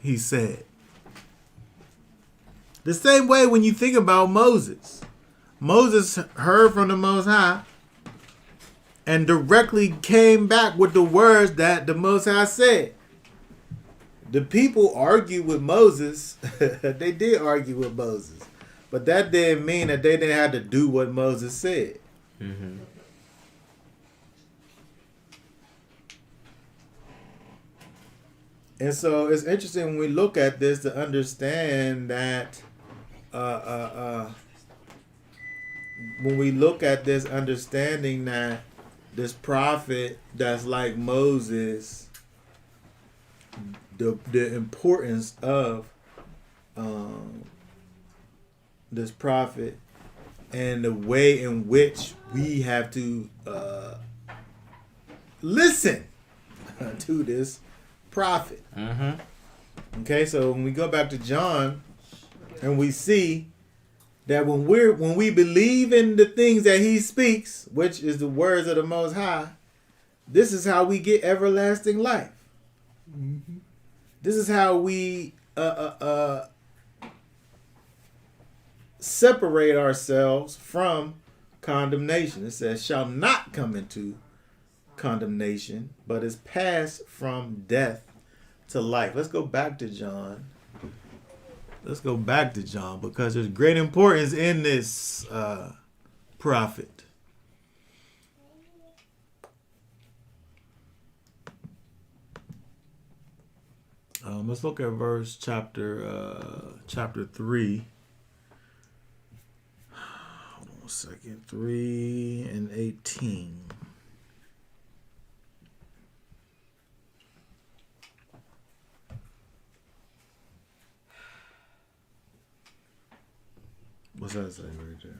he said. The same way when you think about Moses. Moses heard from the Most High and directly came back with the words that the Most High said. The people argued with Moses. They did argue with Moses. But that didn't mean that they didn't have to do what Moses said. Mm-hmm. And so it's interesting when we look at this to understand that when we look at this, understanding that this prophet that's like Moses, the importance of this prophet and the way in which we have to listen to this prophet. Mm-hmm. Okay, so when we go back to John and we see that when we believe in the things that he speaks, which is the words of the Most High, this is how we get everlasting life. Mm-hmm. This is how we separate ourselves from condemnation. It says, shall not come into condemnation, but is passed from death to life. Let's go back to John. Because there's great importance in this prophet. Let's look at chapter 3. Hold on a second. 3 and 18. What's that say right there?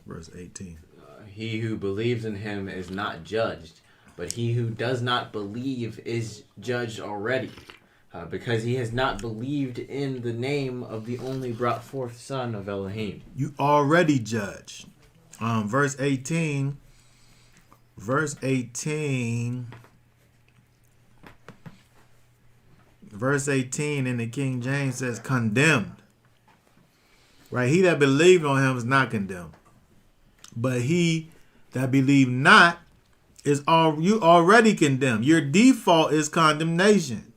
Verse 18. He who believes in him is not judged, but he who does not believe is judged already, because he has not believed in the name of the only brought forth Son of Elohim. You already judged. Verse 18. Verse 18 in the King James says condemned. Right? He that believed on him is not condemned. But he that believed not is you already condemned. Your default is condemnation.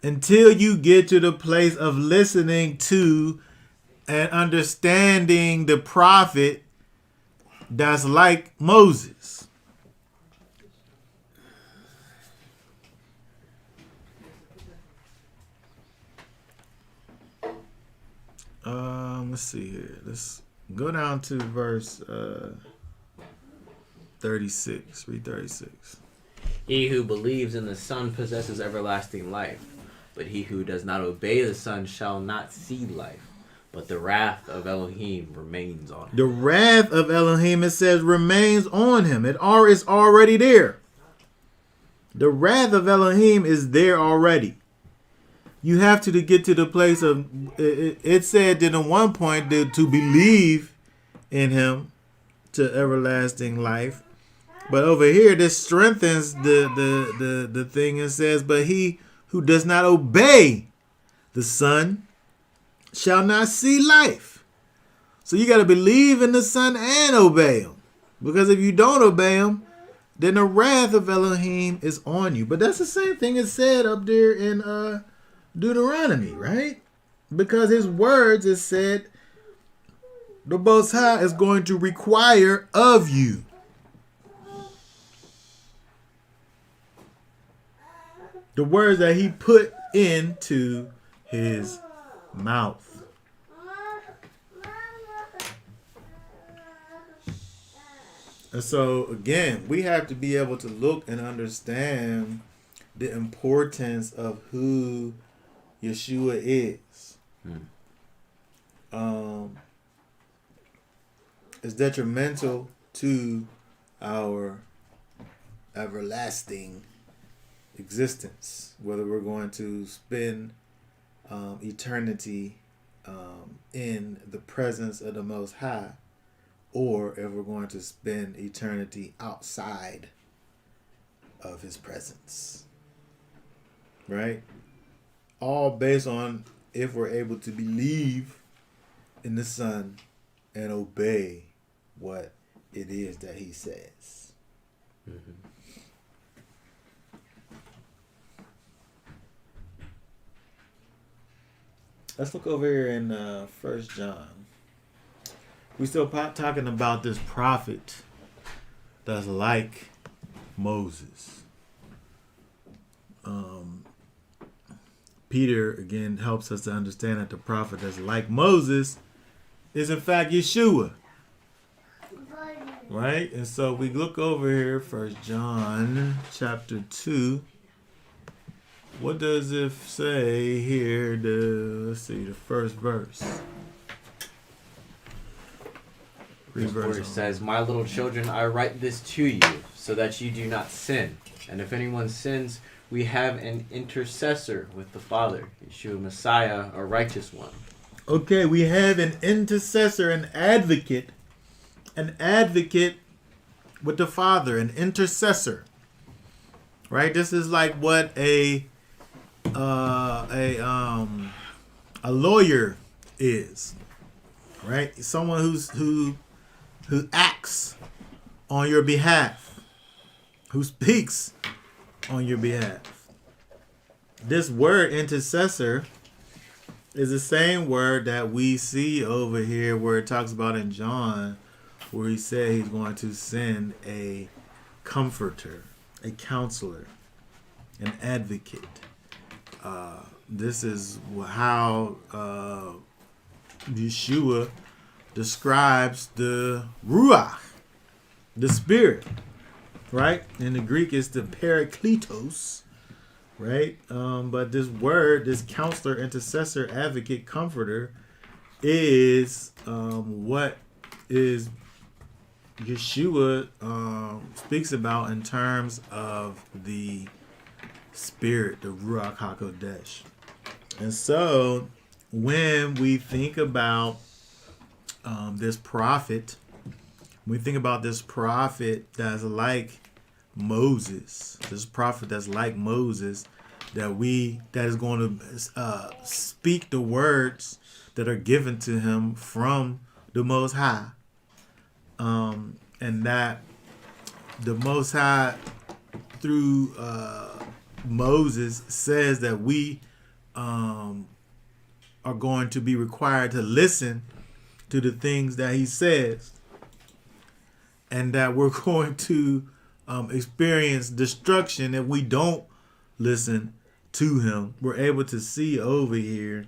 Until you get to the place of listening to and understanding the prophet that's like Moses. Let's see here. Let's go down to verse 36. Read 36. He who believes in the Son possesses everlasting life, but he who does not obey the Son shall not see life, but the wrath of Elohim remains on him. The wrath of Elohim, it says, remains on him. It is already there. The wrath of Elohim is there already. You have to get to the place of, it said that at one point to believe in him to everlasting life. But over here, this strengthens the thing and says, but he who does not obey the Son shall not see life. So you got to believe in the Son and obey him. Because if you don't obey him, then the wrath of Elohim is on you. But that's the same thing it said up there in Deuteronomy, right? Because his words is said, the Most High is going to require of you. The words that he put into his mouth. And so, again, we have to be able to look and understand the importance of who Yeshua is. It's detrimental to our everlasting existence, whether we're going to spend eternity in the presence of the Most High, or if we're going to spend eternity outside of his presence. Right? All based on if we're able to believe in the Son and obey what it is that he says. Mm-hmm. Let's look over here in 1 John. We still talking about this prophet that's like Moses. Peter, again, helps us to understand that the prophet that's like Moses is in fact Yeshua. Right? And so we look over here, 1 John chapter 2. What does it say here? Let's see, the first verse. Where it says, "My little children, I write this to you, so that you do not sin. And if anyone sins, we have an intercessor with the Father, Yeshua Messiah, a righteous one." Okay, we have an intercessor, an advocate with the Father, an intercessor. Right? This is like what a lawyer is. Right? Someone who acts on your behalf, who speaks on your behalf. This word intercessor is the same word that we see over here where it talks about in John, where he said he's going to send a comforter, a counselor, an advocate. This is how Yeshua describes the Ruach, the Spirit, right? In the Greek, it's the Parakletos, right? But this word, this counselor, intercessor, advocate, comforter, is what is Yeshua speaks about in terms of the Spirit, the Ruach HaKodesh. And so when we think about this prophet, we think about this prophet that's like Moses, this prophet that's like Moses, that is going to speak the words that are given to him from the Most High, and that the Most High through Moses says that we are going to be required to listen to the things that he says, and that we're going to experience destruction if we don't listen to him. We're able to see over here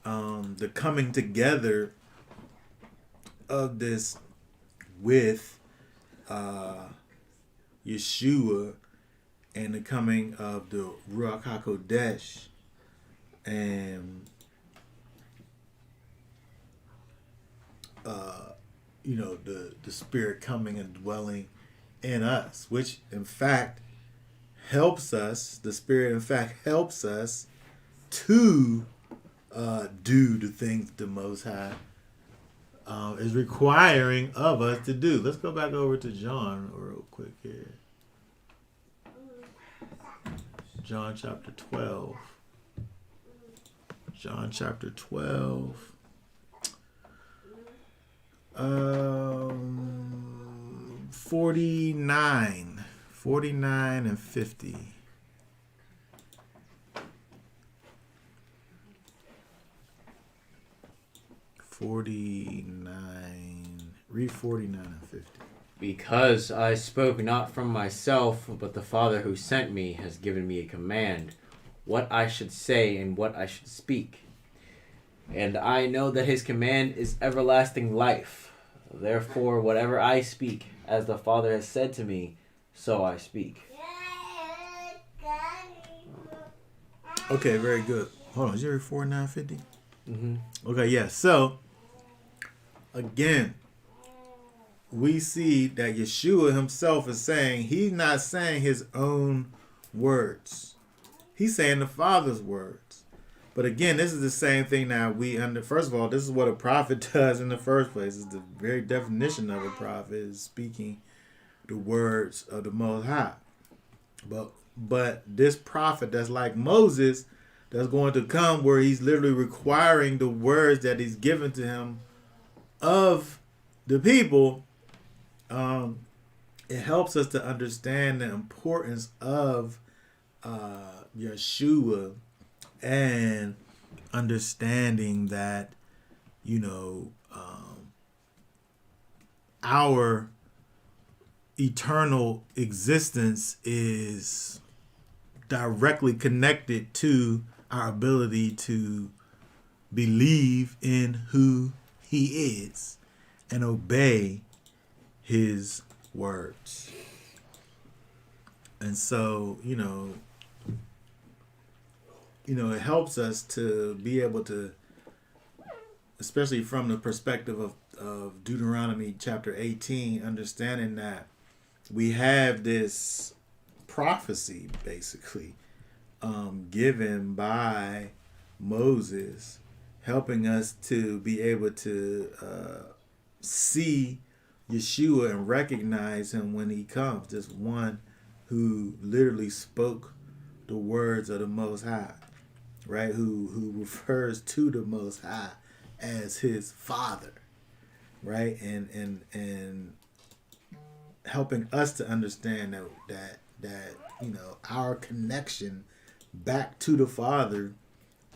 the coming together of this with Yeshua and the coming of the Ruach HaKodesh, and the Spirit coming and dwelling in us, which in fact helps us. The Spirit in fact helps us to do the things the Most High is requiring of us to do. Let's go back over to John real quick here. John chapter 12. John chapter 12. 49 and 50. Read 49 and 50. Because I spoke not from myself, but the Father who sent me has given me a command, what I should say and what I should speak. And I know that his command is everlasting life. Therefore, whatever I speak, as the Father has said to me, so I speak. Okay, very good. Hold on, is you read 49:50? Mm-hmm. Okay, yeah. So, again, we see that Yeshua himself is saying, he's not saying his own words. He's saying the Father's words. But again, this is the same thing that first of all, this is what a prophet does in the first place. It's the very definition of a prophet, is speaking the words of the Most High. But this prophet that's like Moses, that's going to come where he's literally requiring the words that he's given to him of the people, it helps us to understand the importance of Yeshua, and understanding that, our eternal existence is directly connected to our ability to believe in who he is and obey his words. And so, it helps us to be able to, especially from the perspective of Deuteronomy chapter 18, understanding that we have this prophecy basically given by Moses, helping us to be able to see Yeshua and recognize him when he comes, this one who literally spoke the words of the Most High, right? Who refers to the Most High as his Father, right? And helping us to understand that our connection back to the Father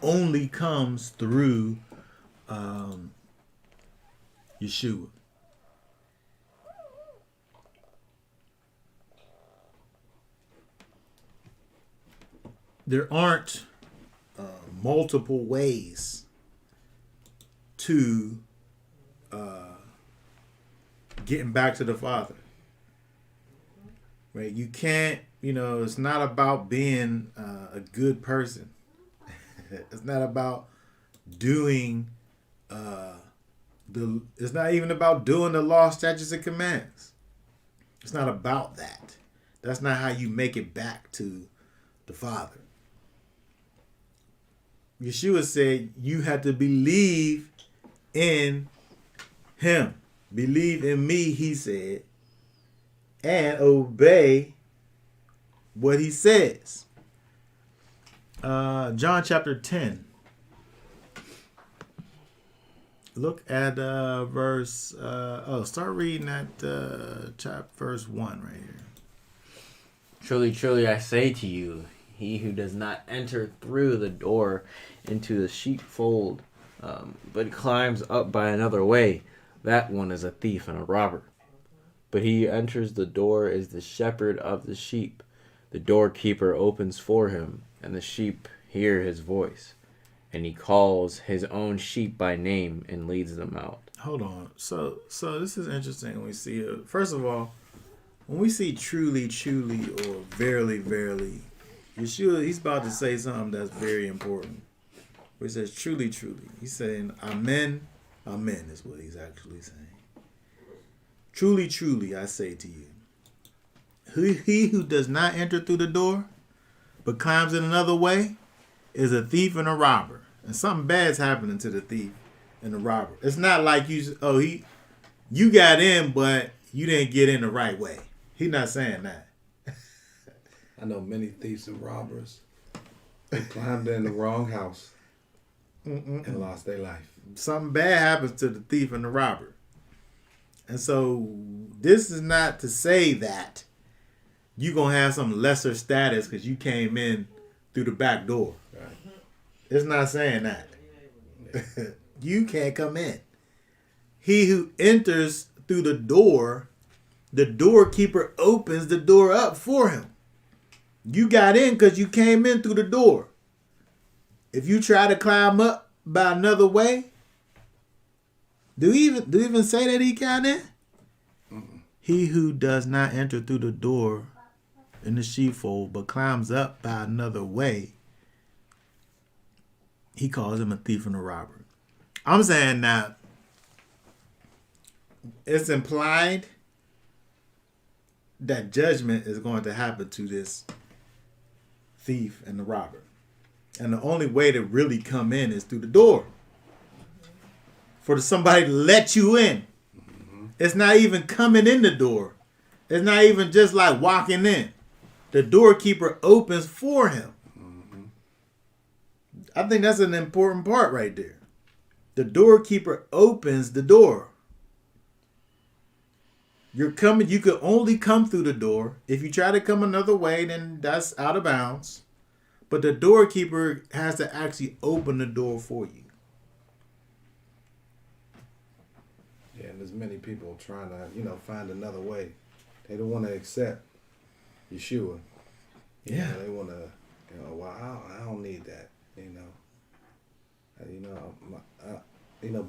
only comes through Yeshua. There aren't multiple ways to getting back to the Father. Right? You can't, it's not about being a good person. It's not about doing it's not even about doing the law, statutes, and commands. It's not about that. That's not how you make it back to the Father. Yeshua said you have to believe in him. Believe in me, he said, and obey what he says. John chapter 10. Look at verse. Start reading at verse 1 right here. Truly, truly, I say to you, he who does not enter through the door into the sheepfold, but climbs up by another way, that one is a thief and a robber. But he who enters the door is the shepherd of the sheep. The doorkeeper opens for him, and the sheep hear his voice. And he calls his own sheep by name and leads them out. Hold on. So this is interesting when we see it. First of all, when we see truly, truly, or verily, verily, Yeshua, he's about to say something that's very important. Where he says truly, truly. He's saying amen, amen is what he's actually saying. Truly, truly, I say to you, he who does not enter through the door, but climbs in another way, is a thief and a robber. And something bad's happening to the thief and the robber. It's not like you got in, but you didn't get in the right way. He's not saying that. I know many thieves and robbers. They climbed in the wrong house and lost their life. Something bad happens to the thief and the robber. And so this is not to say that you're going to have some lesser status because you came in through the back door. Right. It's not saying that. You can't come in. He who enters through the doorkeeper opens the door up for him. You got in because you came in through the door. If you try to climb up by another way, do we even say that he got in? Mm-mm. He who does not enter through the door in the sheepfold, but climbs up by another way, he calls him a thief and a robber. I'm saying that it's implied that judgment is going to happen to this thief and the robber. And the only way to really come in is through the door. For somebody to let you in. Mm-hmm. It's not even coming in the door. It's not even just like walking in. The doorkeeper opens for him. Mm-hmm. I think that's an important part right there. The doorkeeper opens the door. You're coming. You could only come through the door. If you try to come another way, then that's out of bounds. But the doorkeeper has to actually open the door for you. Yeah, and there's many people trying to, find another way. They don't want to accept Yeshua. Yeah. They want to, well, I don't need that,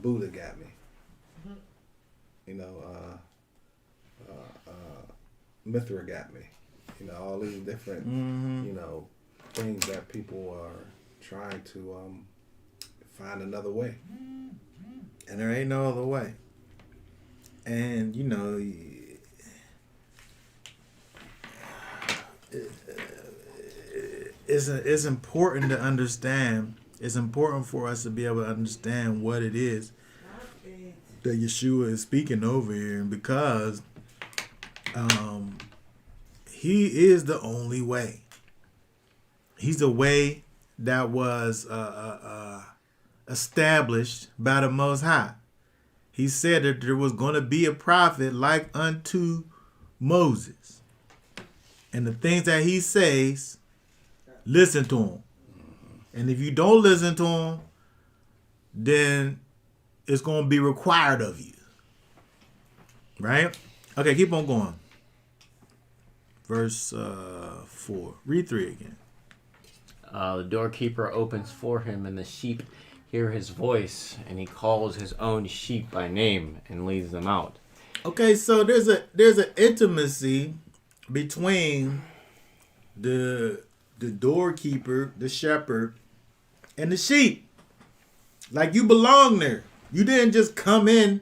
Buddha got me. Mithra got me. All these different, things that people are trying to find another way. And there ain't no other way. And, it's important to understand. It's important for us to be able to understand what it is that Yeshua is speaking over here. And because he is the only way. He's the way that was established by the Most High. He said that there was going to be a prophet like unto Moses. And the things that he says, listen to him. And if you don't listen to him, then it's going to be required of you. Right? Okay, keep on going. Verse 4. Read 3 again. The doorkeeper opens for him, and the sheep hear his voice, and he calls his own sheep by name and leads them out. Okay, so there's an intimacy between the doorkeeper, the shepherd, and the sheep. Like you belong there. You didn't just come in.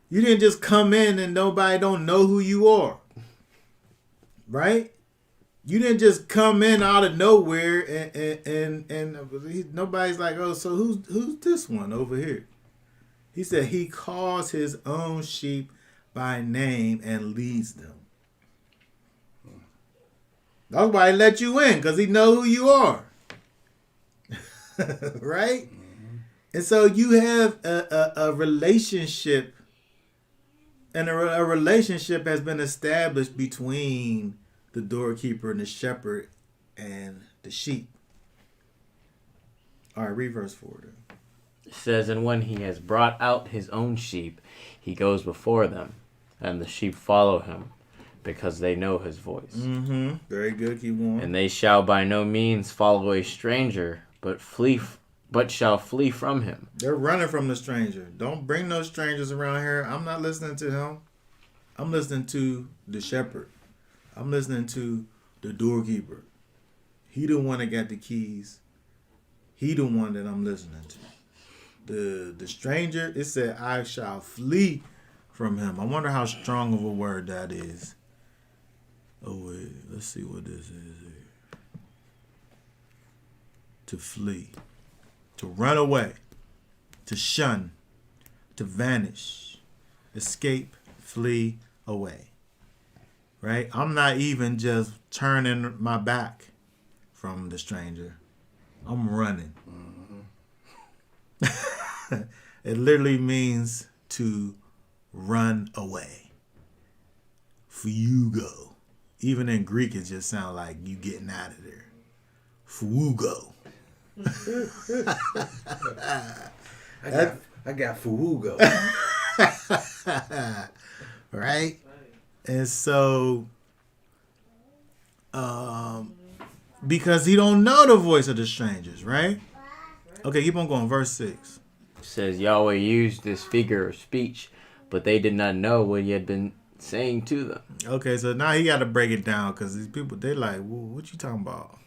You didn't just come in and nobody don't know who you are. Right? You didn't just come in out of nowhere and nobody's like, oh, so who's this one over here? He said he calls his own sheep by name and leads them. That's why he let you in, because he know who you are. Right? Mm-hmm. And so you have a relationship, and a relationship has been established between the doorkeeper and the shepherd and the sheep. All right, read verse 4 then. It says, and when he has brought out his own sheep, he goes before them, and the sheep follow him, because they know his voice. Mm-hmm. Very good. Keep going. And they shall by no means follow a stranger, but shall flee from him. They're running from the stranger. Don't bring no strangers around here. I'm not listening to him. I'm listening to the shepherd. I'm listening to the doorkeeper. He the one that got the keys. He the one that I'm listening to. The stranger, it said, I shall flee from him. I wonder how strong of a word that is. Oh, wait. Let's see what this is here. To flee. To run away. To shun. To vanish. Escape. Flee away. Right? I'm not even just turning my back from the stranger. I'm running. Mm-hmm. It literally means to run away. Fugo. Even in Greek, it just sounds like you getting out of there. Fugo. I got fugo. Right? And so, because he don't know the voice of the strangers, right? Okay, keep on going. Verse 6. It says, Yahweh used this figure of speech, but they did not know what he had been saying to them. Okay, so now he got to break it down, because these people, they like, what you talking about?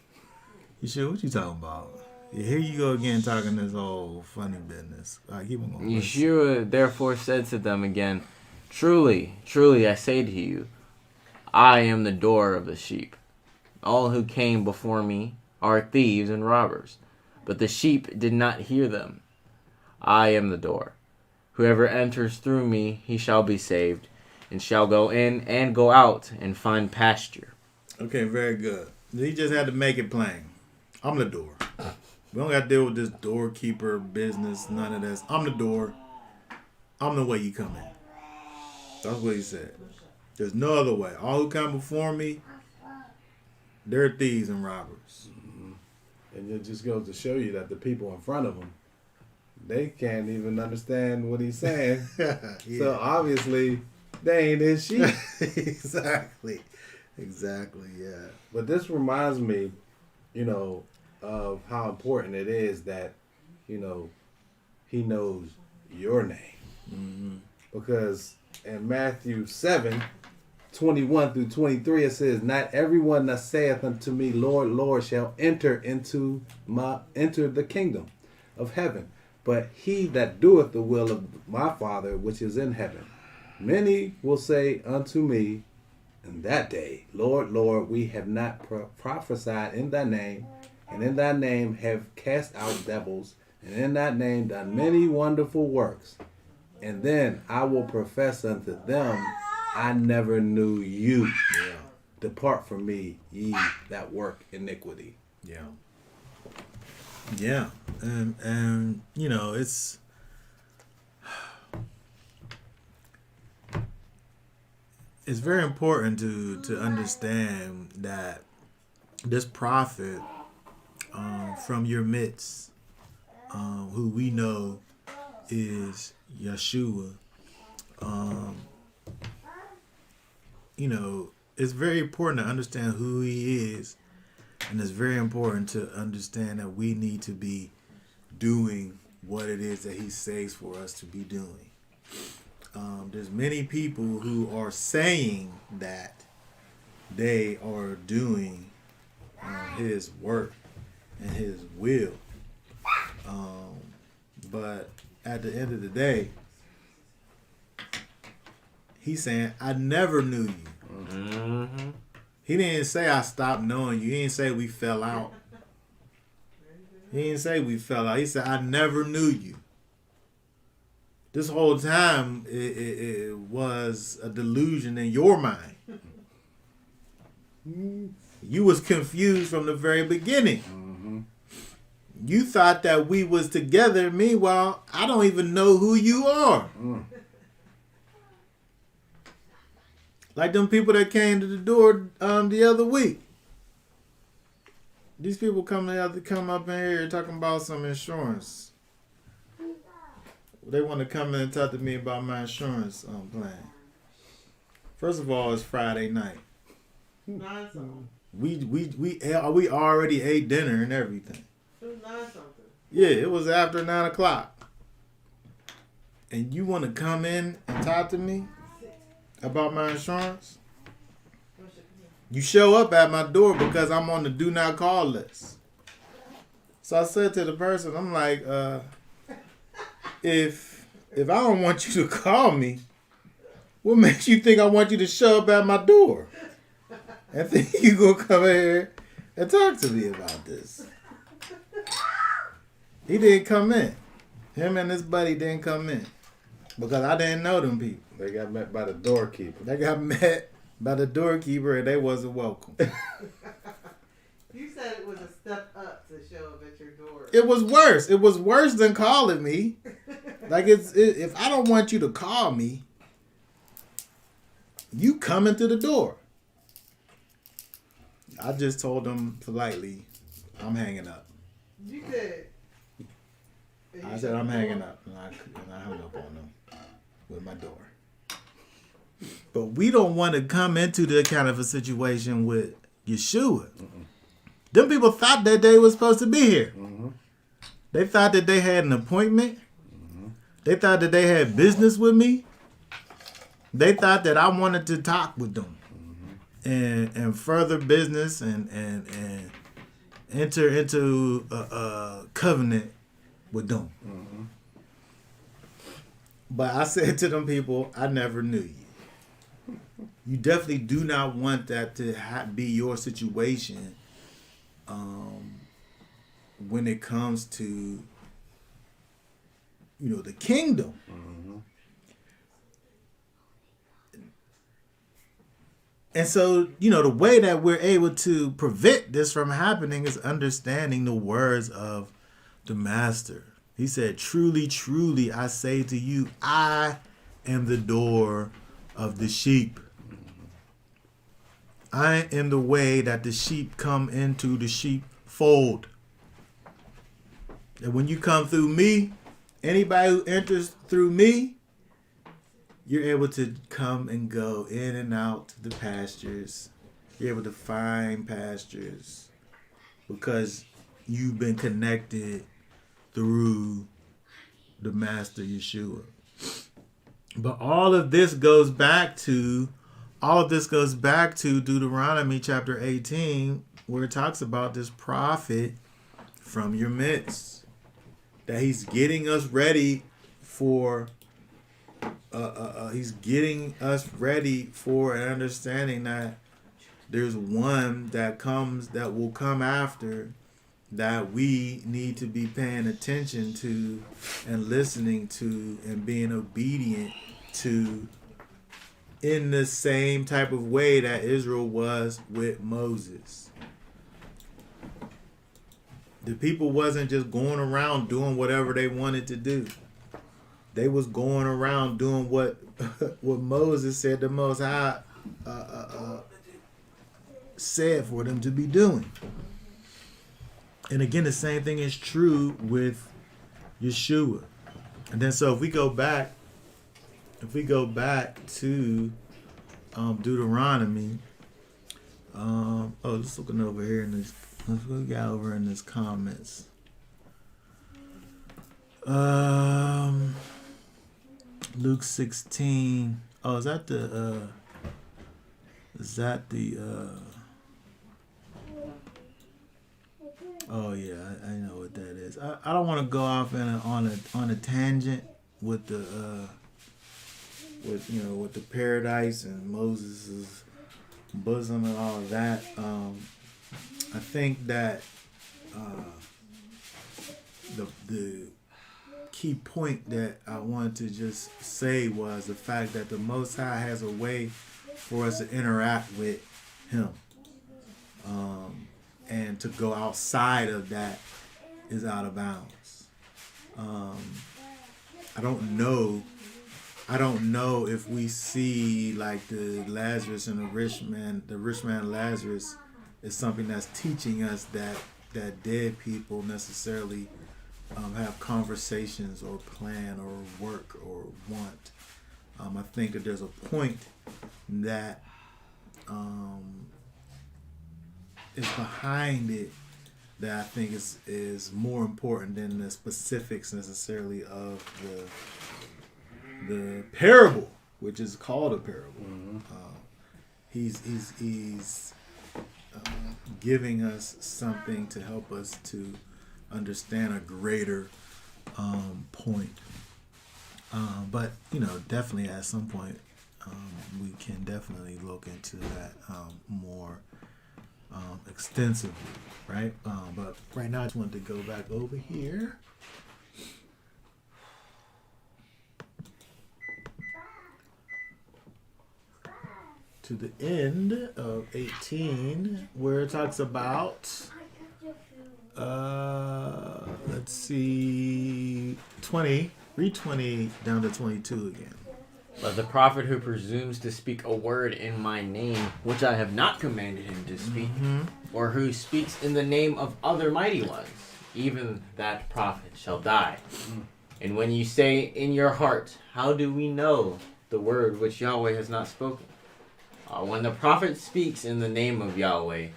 You sure? What you talking about? Yeah, here you go again talking this old funny business. All right, keep on going. Yeshua therefore said to them again, truly, truly, I say to you, I am the door of the sheep. All who came before me are thieves and robbers, but the sheep did not hear them. I am the door. Whoever enters through me, he shall be saved, and shall go in and go out and find pasture. Okay, very good. He just had to make it plain. I'm the door. We don't got to deal with this doorkeeper business, none of this. I'm the door. I'm the way you come in. That's what he said. There's no other way. All who come before me, they're thieves and robbers. Mm-hmm. And it just goes to show you that the people in front of him, they can't even understand what he's saying. Yeah. So obviously, they ain't his sheep. Exactly, yeah. But this reminds me, of how important it is that, he knows your name. Mm-hmm. Because in Matthew 7:21-23, it says, not everyone that saith unto me, Lord, Lord, shall enter the kingdom of heaven, but he that doeth the will of my Father which is in heaven. Many will say unto me in that day, Lord, Lord, we have not prophesied in thy name, and in thy name have cast out devils, and in thy name done many wonderful works. And then I will profess unto them, I never knew you. Yeah. Depart from me, ye that work iniquity. Yeah. Yeah. And it's very important to understand that this prophet from your midst, who we know is Yeshua, it's very important to understand who he is And it's very important to understand that we need to be doing what it is that he says for us to be doing. There's many people who are saying that they are doing his work and his will. But at the end of the day, he's saying, I never knew you. Mm-hmm. He didn't say I stopped knowing you. He didn't say we fell out. He didn't say we fell out. He said, I never knew you. This whole time, it was a delusion in your mind. You was confused from the very beginning. Mm-hmm. You thought that we was together. Meanwhile, I don't even know who you are. Like them people that came to the door the other week. These people come up in here talking about some insurance. They want to come in and talk to me about my insurance plan. First of all, it's Friday night. We already ate dinner and everything. Yeah, it was after 9 o'clock. And you want to come in and talk to me about my insurance? You show up at my door because I'm on the do not call list. So I said to the person, I'm like, if I don't want you to call me, what makes you think I want you to show up at my door? And think you gonna come here and talk to me about this? He didn't come in. Him and his buddy didn't come in because I didn't know them people. They got met by the doorkeeper. They got met by the doorkeeper and they wasn't welcome. You said it was a step up to show up at your door. It was worse. It was worse than calling me. Like if I don't want you to call me, you coming to the door. I just told them politely, I'm hanging up. You did. I said I'm hanging up, and I hung up on them with my door. But we don't want to come into that kind of a situation with Yeshua. Them people thought that they were supposed to be here. They thought that they had an appointment. They thought that they had business with me. They thought that I wanted to talk with them and further business and enter into a covenant with them. But I said to them people, I never knew you. You definitely do not want that to be your situation when it comes to, the kingdom. And so, the way that we're able to prevent this from happening is understanding the words of the Master. He said, truly, truly, I say to you, I am the door of the sheep. I am the way that the sheep come into the sheepfold. And when you come through me, anybody who enters through me, you're able to come and go in and out to the pastures. You're able to find pastures because you've been connected through the Master Yeshua. But all of this goes back to Deuteronomy chapter 18, where it talks about this prophet from your midst. That he's getting us ready for an understanding that there's one that will come after that we need to be paying attention to and listening to and being obedient to in the same type of way that Israel was with Moses. The people wasn't just going around doing whatever they wanted to do. They was going around doing what Moses said the Most High said for them to be doing. And again, the same thing is true with Yeshua. And then so if we go back to Deuteronomy, just looking over here in this What we got over in this comments? Luke 16. Oh, is that the oh yeah, I know what that is. I don't want to go off on a tangent with the with the paradise and Moses's bosom and all of that. I think that the key point that I wanted to just say was the fact that the Most High has a way for us to interact with Him, and to go outside of that is out of bounds. I don't know if we see like the Lazarus and the rich man Lazarus is something that's teaching us that dead people necessarily have conversations or plan or work or want. I think that there's a point that is behind it that I think is more important than the specifics necessarily of the parable, which is called a parable. Mm-hmm. He's giving us something to help us to understand a greater point. But definitely at some point we can definitely look into that more extensively, right? But right now I just wanted to go back over here to the end of 18 where it talks about let's see, 20, read 20 down to 22 again. But the prophet who presumes to speak a word in my name, which I have not commanded him to speak, or who speaks in the name of other mighty ones, even that prophet shall die. And when you say in your heart, how do we know the word which Yahweh has not spoken? When the prophet speaks in the name of Yahweh,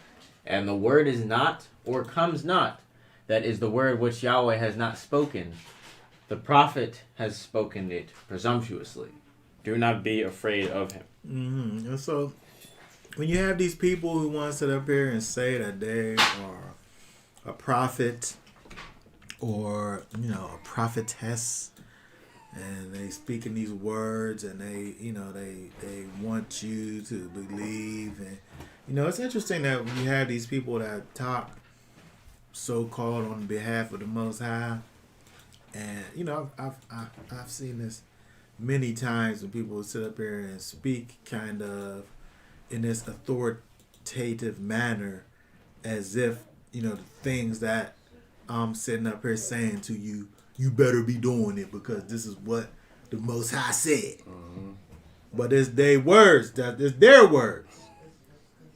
and the word is not, or comes not, that is the word which Yahweh has not spoken, the prophet has spoken it presumptuously. Do not be afraid of him. Mm-hmm. And so, when you have these people who want to sit up here and say that they are a prophet or a prophetess, and they speak in these words, and they want you to believe, and it's interesting that when you have these people that talk so-called on behalf of the Most High, and I've seen this many times when people sit up here and speak kind of in this authoritative manner, as if the things that I'm sitting up here saying to you, you better be doing it because this is what the Most High said. Mm-hmm. But it's their words. It's their words.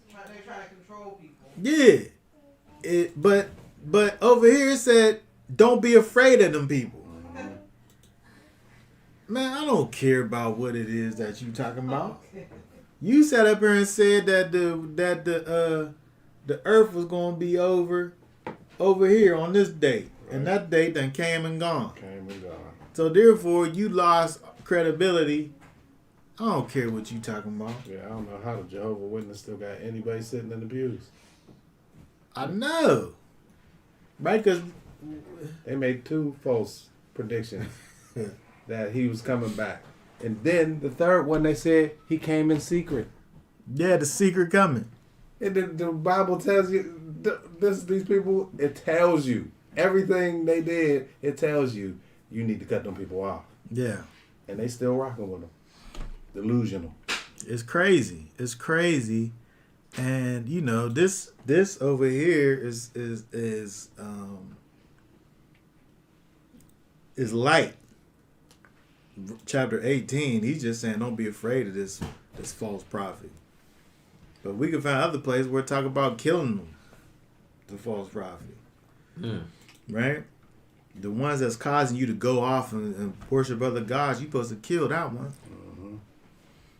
They try to control people. Yeah. But over here it said, don't be afraid of them people. Man, I don't care about what it is that you talking about. You sat up here and said that the earth was going to be over here on this date. Right. And that date then came and gone. So therefore, you lost credibility. I don't care what you talking about. Yeah, I don't know how the Jehovah's Witness still got anybody sitting in the pews. I know. Right? Because they made 2 false predictions that he was coming back. And then the third one, they said he came in secret. Yeah, the secret coming. And the Bible tells you, these people, it tells you. Everything they did, it tells you need to cut them people off. Yeah. And they still rocking with them. Delusional. It's crazy. It's crazy. And this over here is light. Chapter 18, he's just saying don't be afraid of this false prophet. But we can find other places where it talk about killing them, the false prophet. Right? The ones that's causing you to go off and worship other gods, you're supposed to kill that one. Mm-hmm.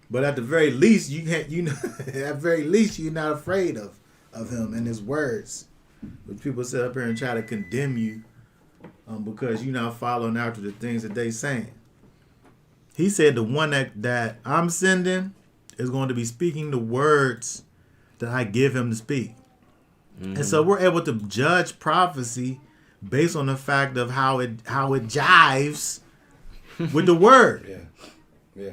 But at the very least, at very least, you're not afraid of him and his words. But people sit up here and try to condemn you because you're not following after the things that they saying. He said the one that I'm sending is going to be speaking the words that I give him to speak. Mm-hmm. And so we're able to judge prophecy based on the fact of how it jives with the word. Yeah.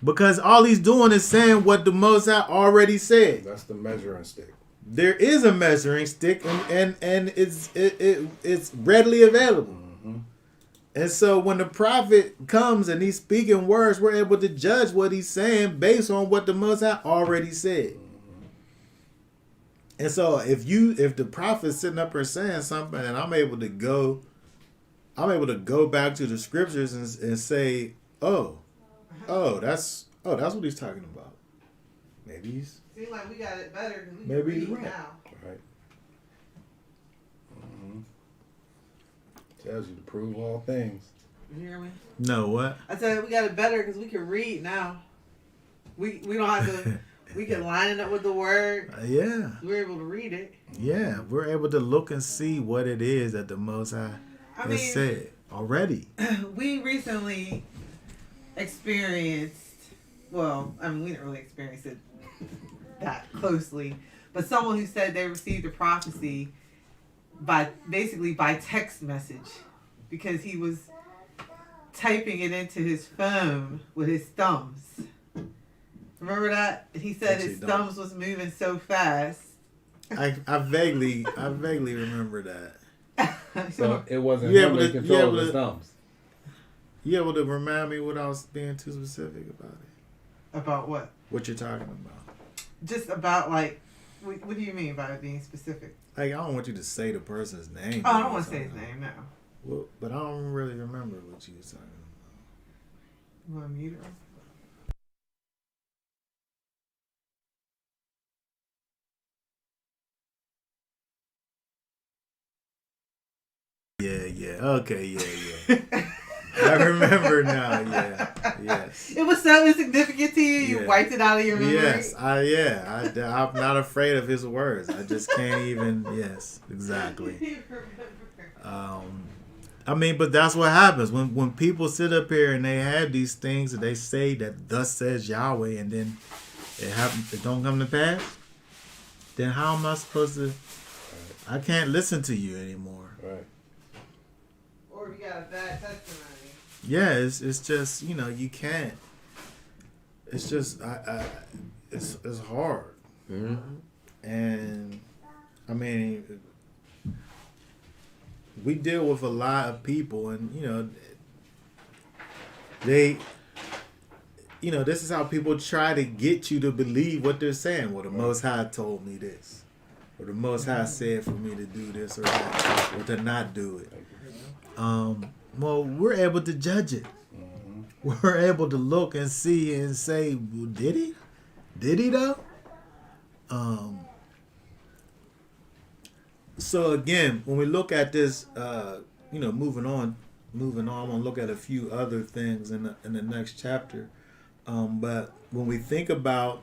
Because all he's doing is saying what the Most High already said. That's the measuring stick. There is a measuring stick, and it's readily available. Mm-hmm. And so when the prophet comes and he's speaking words, we're able to judge what he's saying based on what the Most High already said. Mm-hmm. And so if the prophet's sitting up here saying something, and I'm able to go back to the scriptures and say, Oh, that's what he's talking about. Maybe he's. Seems like we got it better because we maybe can he's read right. now. Right. Mm-hmm. Tells you to prove all things. You hear me? No, what? I said we got it better because we can read now. We don't have to. We can line it up with the word. Yeah. We're able to read it. Yeah, we're able to look and see what it is that the Most High has said already. We recently experienced, well, I mean, we didn't really experience it that closely, but someone who said they received a prophecy by text message because he was typing it into his phone with his thumbs. Remember that? He said his thumbs was moving so fast. I vaguely remember that. So it wasn't him in control of his thumbs. You able to remind me without being too specific about it? About what? What you're talking about? Just about like, what do you mean by being specific? Like, I don't want you to say the person's name. Oh, I don't want to say his name, no. Well, but I don't really remember what you were talking about. You want to mute her? Yeah. Okay, yeah. I remember now, yeah. Yes. It was so insignificant to you, you wiped it out of your memory? Yes, I'm not afraid of his words. I just can't even, yes, exactly. I mean, but that's what happens. When people sit up here and they have these things that they say that thus says Yahweh, and then it don't come to pass, then how am I supposed to, I can't listen to you anymore. Right. Or you got a bad testimony. Yeah, it's just, you can't. It's just it's hard. Mm-hmm. And I mean, we deal with a lot of people, and they this is how people try to get you to believe what they're saying. Well, the Most High told me this, or the Most High said for me to do this or that, or to not do it. Well, we're able to judge it. Mm-hmm. We're able to look and see and say, well, did he? Did he though? So again, when we look at this, moving on, I'm gonna look at a few other things in the next chapter. But when we think about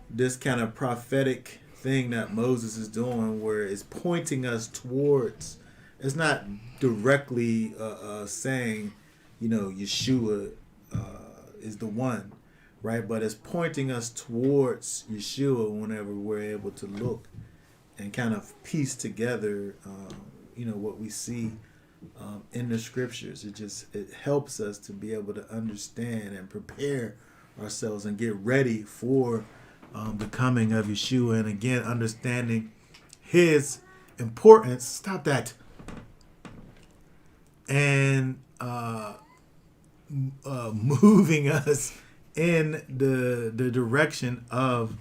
this kind of prophetic thing that Moses is doing, where it's pointing us towards. It's not directly saying, Yeshua is the one, right? But it's pointing us towards Yeshua whenever we're able to look and kind of piece together, what we see in the scriptures. It helps us to be able to understand and prepare ourselves and get ready for the coming of Yeshua. And again, understanding his importance. Stop that. And moving us in the direction of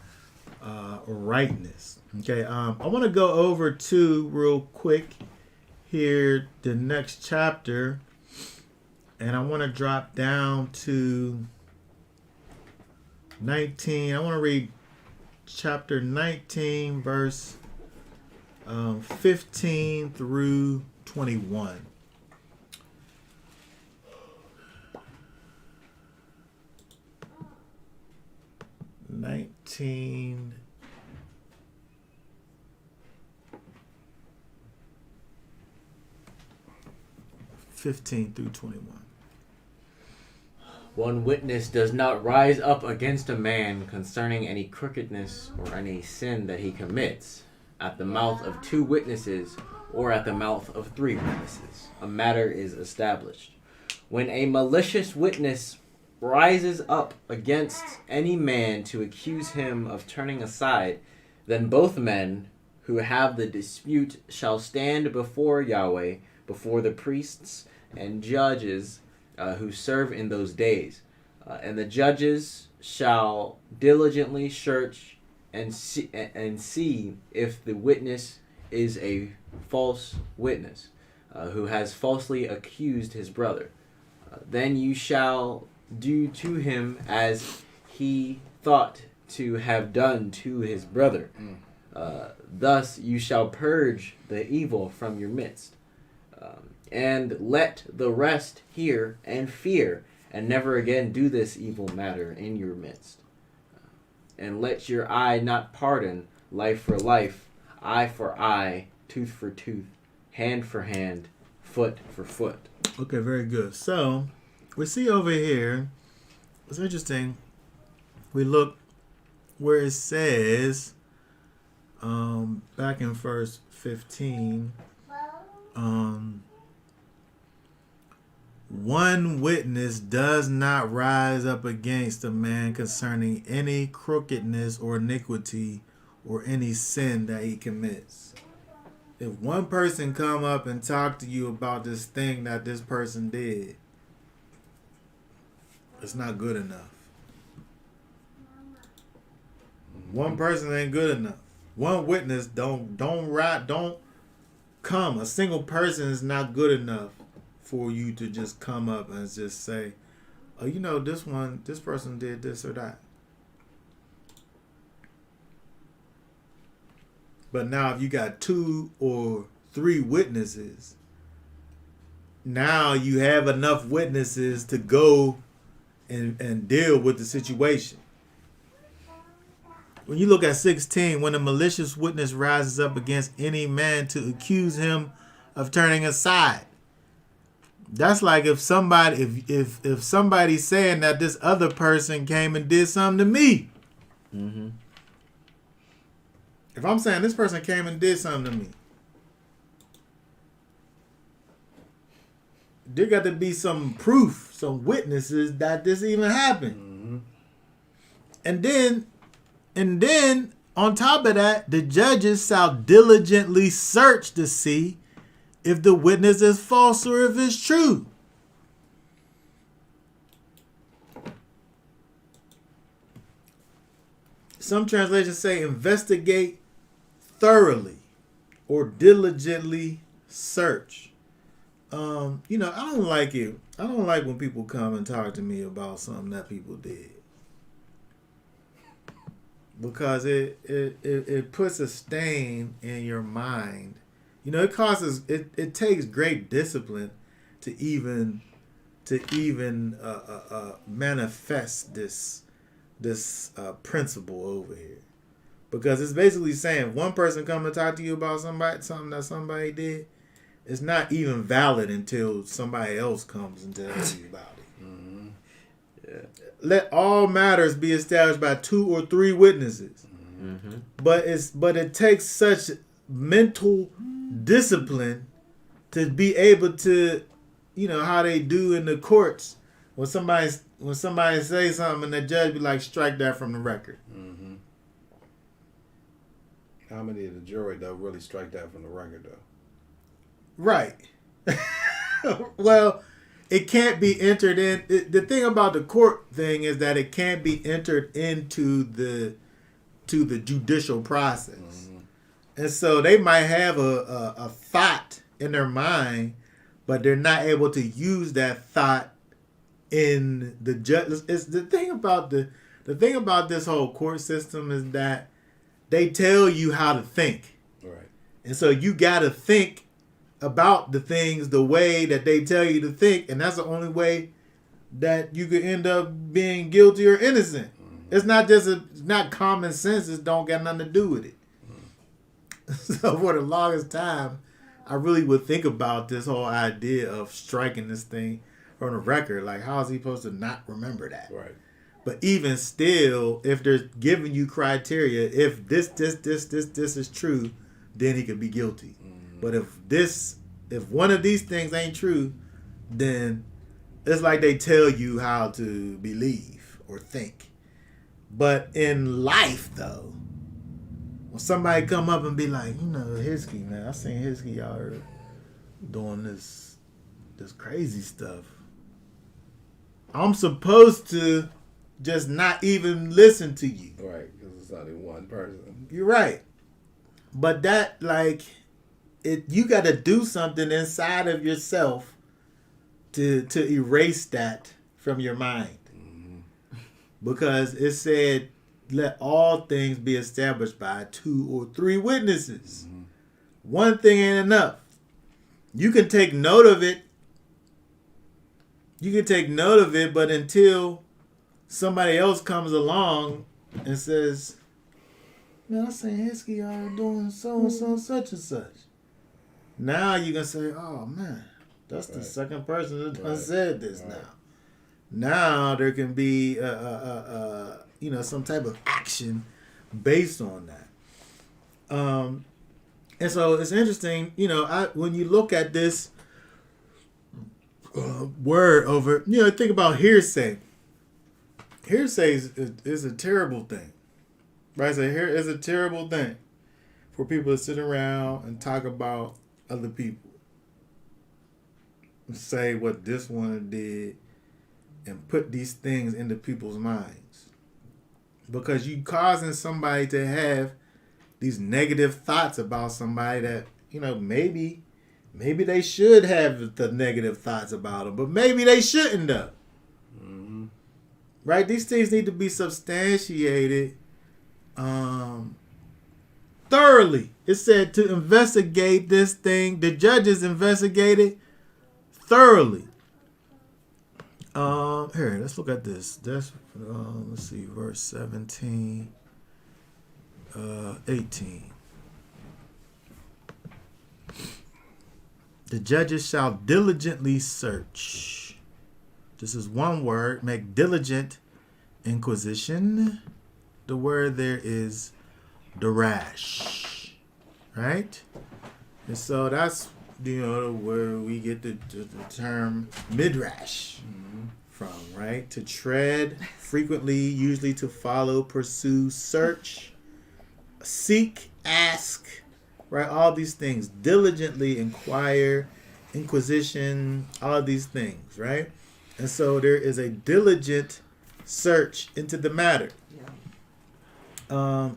rightness. Okay, I want to go over to real quick here the next chapter, and I want to drop down to 19. I want to read chapter 19, verse 15 through 21. 15 through 21. One witness does not rise up against a man concerning any crookedness or any sin that he commits at the mouth of 2 witnesses or at the mouth of 3 witnesses. A matter is established. When a malicious witness rises up against any man to accuse him of turning aside, then both men who have the dispute shall stand before Yahweh, before the priests and judges who serve in those days. And the judges shall diligently search and see if the witness is a false witness, who has falsely accused his brother. Then you shall do to him as he thought to have done to his brother. Thus you shall purge the evil from your midst. And let the rest hear and fear, and never again do this evil matter in your midst. And let your eye not pardon, life for life, eye for eye, tooth for tooth, hand for hand, foot for foot. Okay, very good. So, we see over here, it's interesting, we look where it says, back in verse 15, one witness does not rise up against a man concerning any crookedness or iniquity or any sin that he commits. If one person come up and talk to you about this thing that this person did, it's not good enough. One person ain't good enough. One witness don't come. A single person is not good enough for you to just come up and just say, oh, you know, this person did this or that. But now if you got 2 or 3 witnesses, now you have enough witnesses to go and deal with the situation. When you look at 16, when a malicious witness rises up against any man to accuse him of turning aside. That's like if somebody, if somebody's saying that this other person came and did something to me. Mm-hmm. If I'm saying this person came and did something to me, there got to be some proof, some witnesses that this even happened. Mm-hmm. And then on top of that, the judges shall diligently search to see if the witness is false or if it's true. Some translations say investigate thoroughly or diligently search. I don't like it. I don't like when people come and talk to me about something that people did. Because it puts a stain in your mind. It takes great discipline to even manifest this principle over here. Because it's basically saying if one person come and talk to you about something that somebody did, it's not even valid until somebody else comes and tells you about it. Mm-hmm. Yeah. Let all matters be established by 2 or 3 witnesses. Mm-hmm. But it takes such mental discipline to be able to, how they do in the courts when somebody says something and the judge be like, strike that from the record. Mm-hmm. How many of the jury though really strike that from the record though? Right. Well, it can't be entered in. The thing about the court thing is that it can't be entered into the judicial process. Mm-hmm. And so they might have a thought in their mind, but they're not able to use that thought in the judge. It's the thing about this whole court system is that they tell you how to think. Right. And so you got to think about the things the way that they tell you to think, and that's the only way that you could end up being guilty or innocent. Mm-hmm. It's not common sense. It don't got nothing to do with it. Mm-hmm. So for the longest time, I really would think about this whole idea of striking this thing from the record. Like, how is he supposed to not remember that? Right. But even still, if they're giving you criteria, if this is true, then he could be guilty. But if one of these things ain't true, then it's like they tell you how to believe or think. But in life, though, when somebody come up and be like, Hizky, man, I seen Hizky out here doing this crazy stuff, I'm supposed to just not even listen to you. Right, because it's only one person. You're right. But that, you got to do something inside of yourself to erase that from your mind. Because it said, let all things be established by 2 or 3 witnesses. One thing ain't enough. You can take note of it. But until somebody else comes along and says, man, I seen Hizky out doing so and so, such and such. Now you can say, oh man, that's the second person that done said this now. Now there can be some type of action based on that. And so it's interesting, when you look at this word over, think about hearsay. Hearsay is a terrible thing. Right? So here is a terrible thing for people to sit around and talk about other people. And say what this one did and put these things into people's minds. Because you causing somebody to have these negative thoughts about somebody that, maybe they should have the negative thoughts about them, but maybe they shouldn't have. Right? These things need to be substantiated thoroughly. It said to investigate this thing. The judges investigated thoroughly. Here, let's look at this. That's let's see, verse 17, 18. The judges shall diligently search. This is one word. Make diligent inquisition. The word there is darash, right? And so that's where we get the term midrash from, right? To tread, frequently, usually to follow, pursue, search, seek, ask, right? All these things, diligently inquire, inquisition, all of these things, right? And so there is a diligent search into the matter. I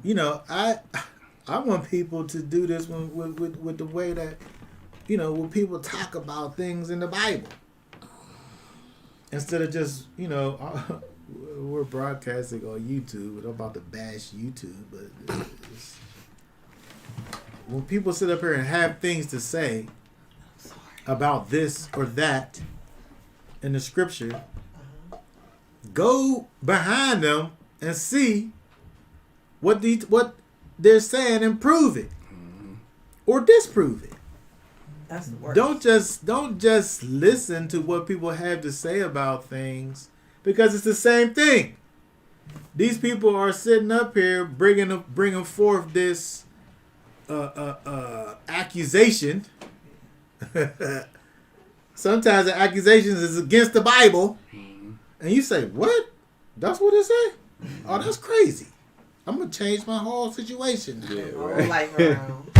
want people to do this with the way that, when people talk about things in the Bible. Instead of just, we're broadcasting on YouTube. I'm about to bash YouTube, but when people sit up here and have things to say about this or that in the scripture, go behind them and see what they're saying and prove it or disprove it. That's the worst. Don't just listen to what people have to say about things, because it's the same thing. These people are sitting up here bringing forth this accusation. Sometimes the accusations is against the Bible, and you say, "What? That's what it say? Oh, that's crazy. I'm gonna change my whole situation now." Yeah, Whole life around.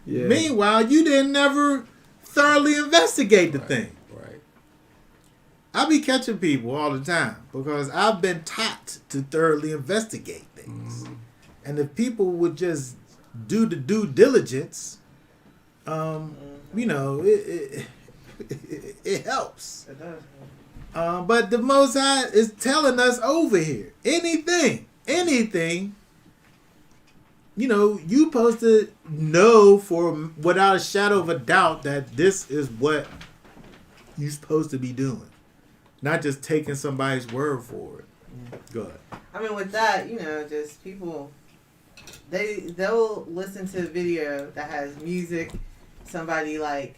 Yeah. Meanwhile, you didn't never thoroughly investigate the thing. Right. I be catching people all the time because I've been taught to thoroughly investigate things. And if people would just do the due diligence, it helps. It does. But the Most High is telling us over here, anything, you supposed to know without a shadow of a doubt that this is what you're supposed to be doing. Not just taking somebody's word for it. Go ahead. I mean, with that, just people, they'll listen to a video that has music, somebody like,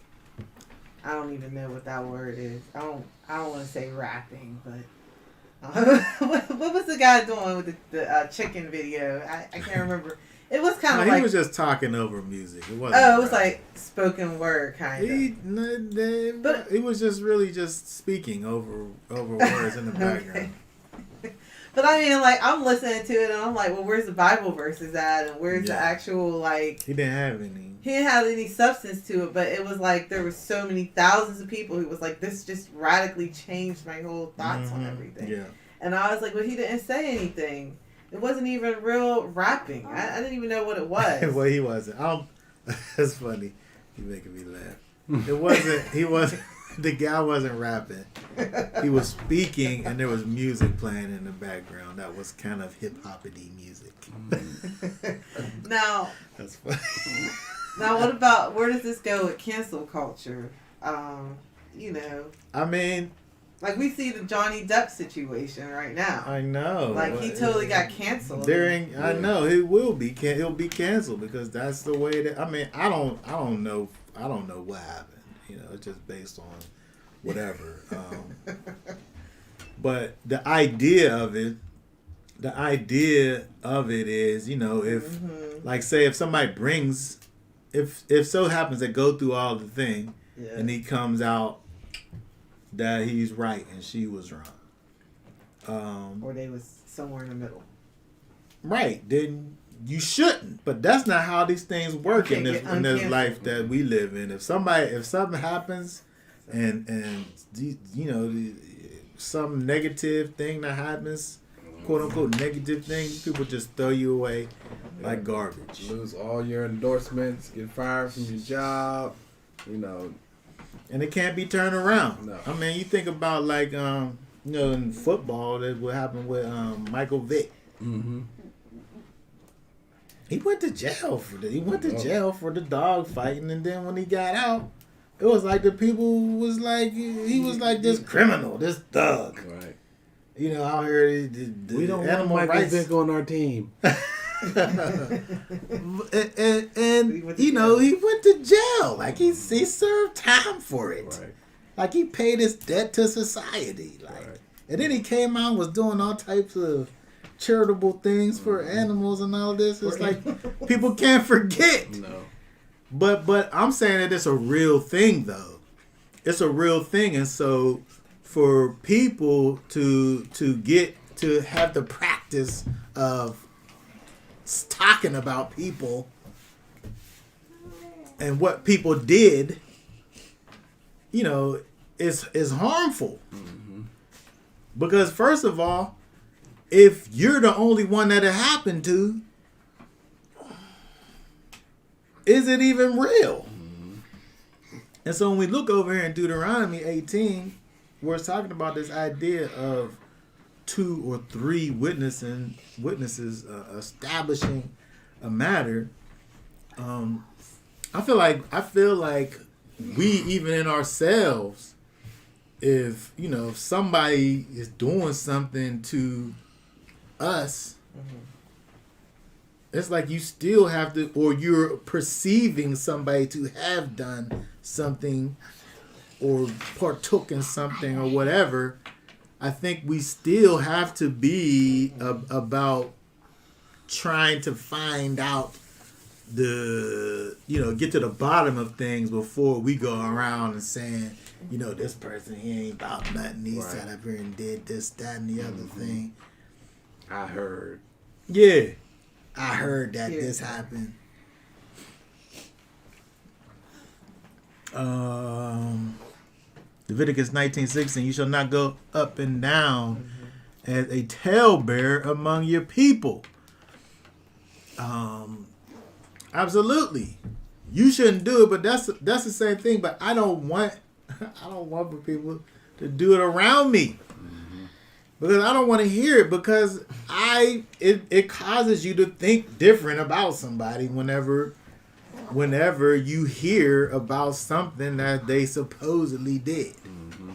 I don't even know what that word is. I don't want to say rapping, but what was the guy doing with the chicken video? I can't remember. It was kind of like, he was just talking over music. It wasn't. oh, it was like spoken word kind of. But he was just really just speaking over words in the background. But I mean, like, I'm listening to it and I'm like, well, where's the Bible verses at, and where's the actual, like... He didn't have any. He didn't have any substance to it, but it was like there were so many thousands of people who was like, this just radically changed my whole thoughts on everything. Yeah. And I was like, well, he didn't say anything. It wasn't even real rapping. I didn't even know what it was. Well, he wasn't. That's funny. You're making me laugh. It wasn't. He wasn't. The guy wasn't rapping. He was speaking, and there was music playing in the background. That was kind of hip hoppity music. Now, that's funny. Now, what about, where does this go with cancel culture? You know, I mean, like we see the Johnny Depp situation right now. I know. Like he totally got canceled. I know he will be. He'll be canceled because that's the way that. I mean, I don't know what happened. You know, it's just based on whatever. But the idea of it is, you know, if like say if somebody brings, if so happens to go through all the thing, and he comes out that he's right and she was wrong, or they was somewhere in the middle, right? Then you shouldn't. But that's not how these things work in this life that we live in. If something happens, and you know, some negative thing that happens, quote unquote negative thing, people just throw you away like garbage. Lose all your endorsements, get fired from your job, you know. And it can't be turned around. No. I mean, you think about like you know, in football, that what happened with Michael Vick. Mm-hmm. He went to jail for the dog fighting, and then when he got out, it was like the people was like he was like this criminal, this thug. Right. You know, out here we don't animal want Michael rights Vick on our team. and you know, he went to jail. Like he served time for it. Right. Like he paid his debt to society. Like, right. And then he came out and was doing all types of charitable things for animals and all this. It's like people can't forget. No. But I'm saying that it's a real thing though. It's a real thing, and so for people to get to have the practice of talking about people and what people did, you know, is harmful. Mm-hmm. Because first of all, if you're the only one that it happened to, is it even real? Mm-hmm. And so when we look over here in Deuteronomy 18, we're talking about this idea of 2 or 3 witnesses establishing a matter. I feel like we, even in ourselves, if you know, if somebody is doing something to us, it's like you still have to, or you're perceiving somebody to have done something or partook in something or whatever. I think we still have to be about trying to find out get to the bottom of things before we go around and saying, you know, this person, he ain't about nothing. He sat up here and did this, that, and the other thing. I heard. Yeah. I heard that this happened. Leviticus 19:16, you shall not go up and down as a talebearer among your people. Absolutely. You shouldn't do it, but that's the same thing. But I don't want for people to do it around me. Because I don't want to hear it, because it causes you to think different about somebody whenever you hear about something that they supposedly did. Mm-hmm.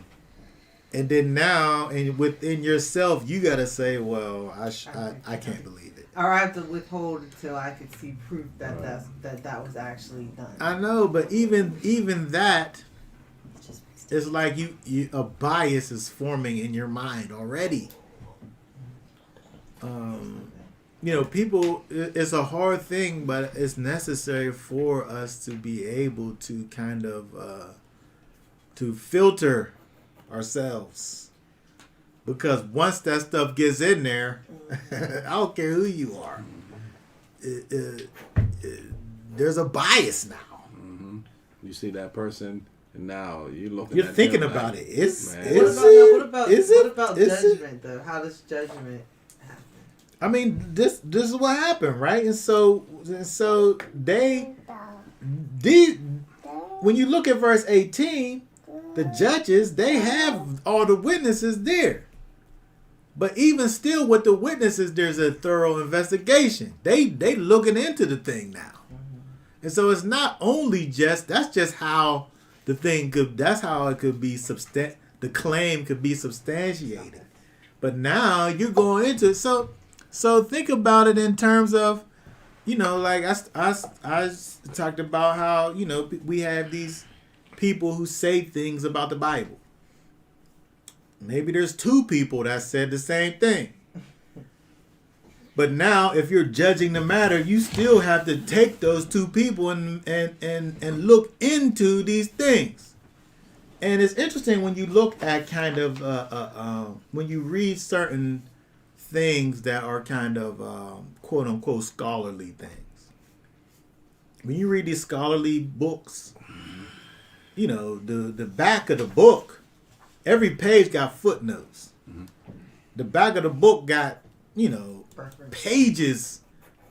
And then now, and within yourself, you got to say, well, I can't believe it. Or I have to withhold until I could see proof that that was actually done. I know, but even that, it's like you a bias is forming in your mind already. People, it's a hard thing, but it's necessary for us to be able to kind of to filter ourselves, because once that stuff gets in there, I don't care who you are, there's a bias now. Mm-hmm. You see that person, and now you're thinking them about like, it. Is What about it? judgment though? How does judgment happen? I mean, this is what happened, right? And so when you look at verse 18, the judges, they have all the witnesses there. But even still with the witnesses, there's a thorough investigation. They looking into the thing now. And so it's not only that's just how the thing that's how it could be the claim could be substantiated. But now you're going into it. So think about it in terms of, like I talked about how, we have these people who say things about the Bible. Maybe there's two people that said the same thing. But now if you're judging the matter, you still have to take those two people and look into these things. And it's interesting when you look at kind of when you read certain things that are kind of quote unquote scholarly things. When you read these scholarly books, the back of the book, every page got footnotes. Mm-hmm. The back of the book got, pages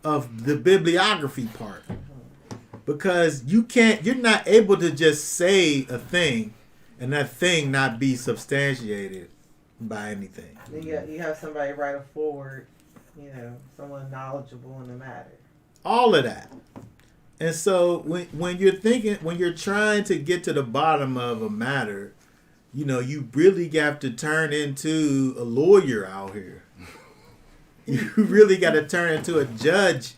of the bibliography part. Because you're not able to just say a thing and that thing not be substantiated by anything. You have somebody write a foreword, someone knowledgeable in the matter. All of that. And so when you're trying to get to the bottom of a matter, you really have to turn into a lawyer out here. You really got to turn into a judge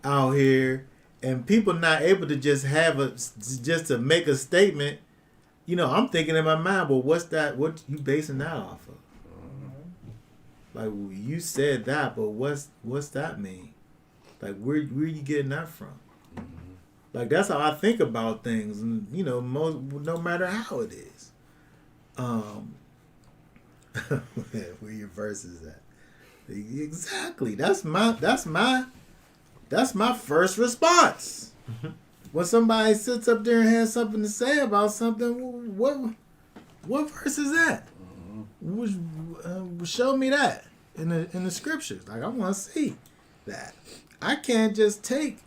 out here, and people not able to just just to make a statement. I'm thinking in my mind, well, what's that? What you basing that off of? Like, well, you said that, but what's that mean? Like, where you getting that from? Like, that's how I think about things, and no matter how it is. Where your verse is at? Exactly. That's my first response. When somebody sits up there and has something to say about something, what verse is that? Show me that in the scriptures. Like, I want to see that. I can't just take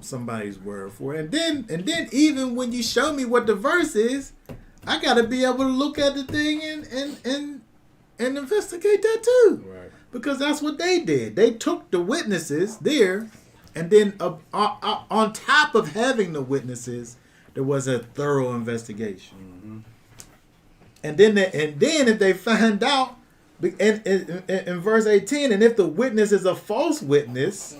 somebody's word for it. And then even when you show me what the verse is, I gotta be able to look at the thing and investigate that too. Right. Because that's what they did. They took the witnesses there, and then on top of having the witnesses, there was a thorough investigation. Mm-hmm. And then if they find out, in verse 18, and if the witness is a false witness,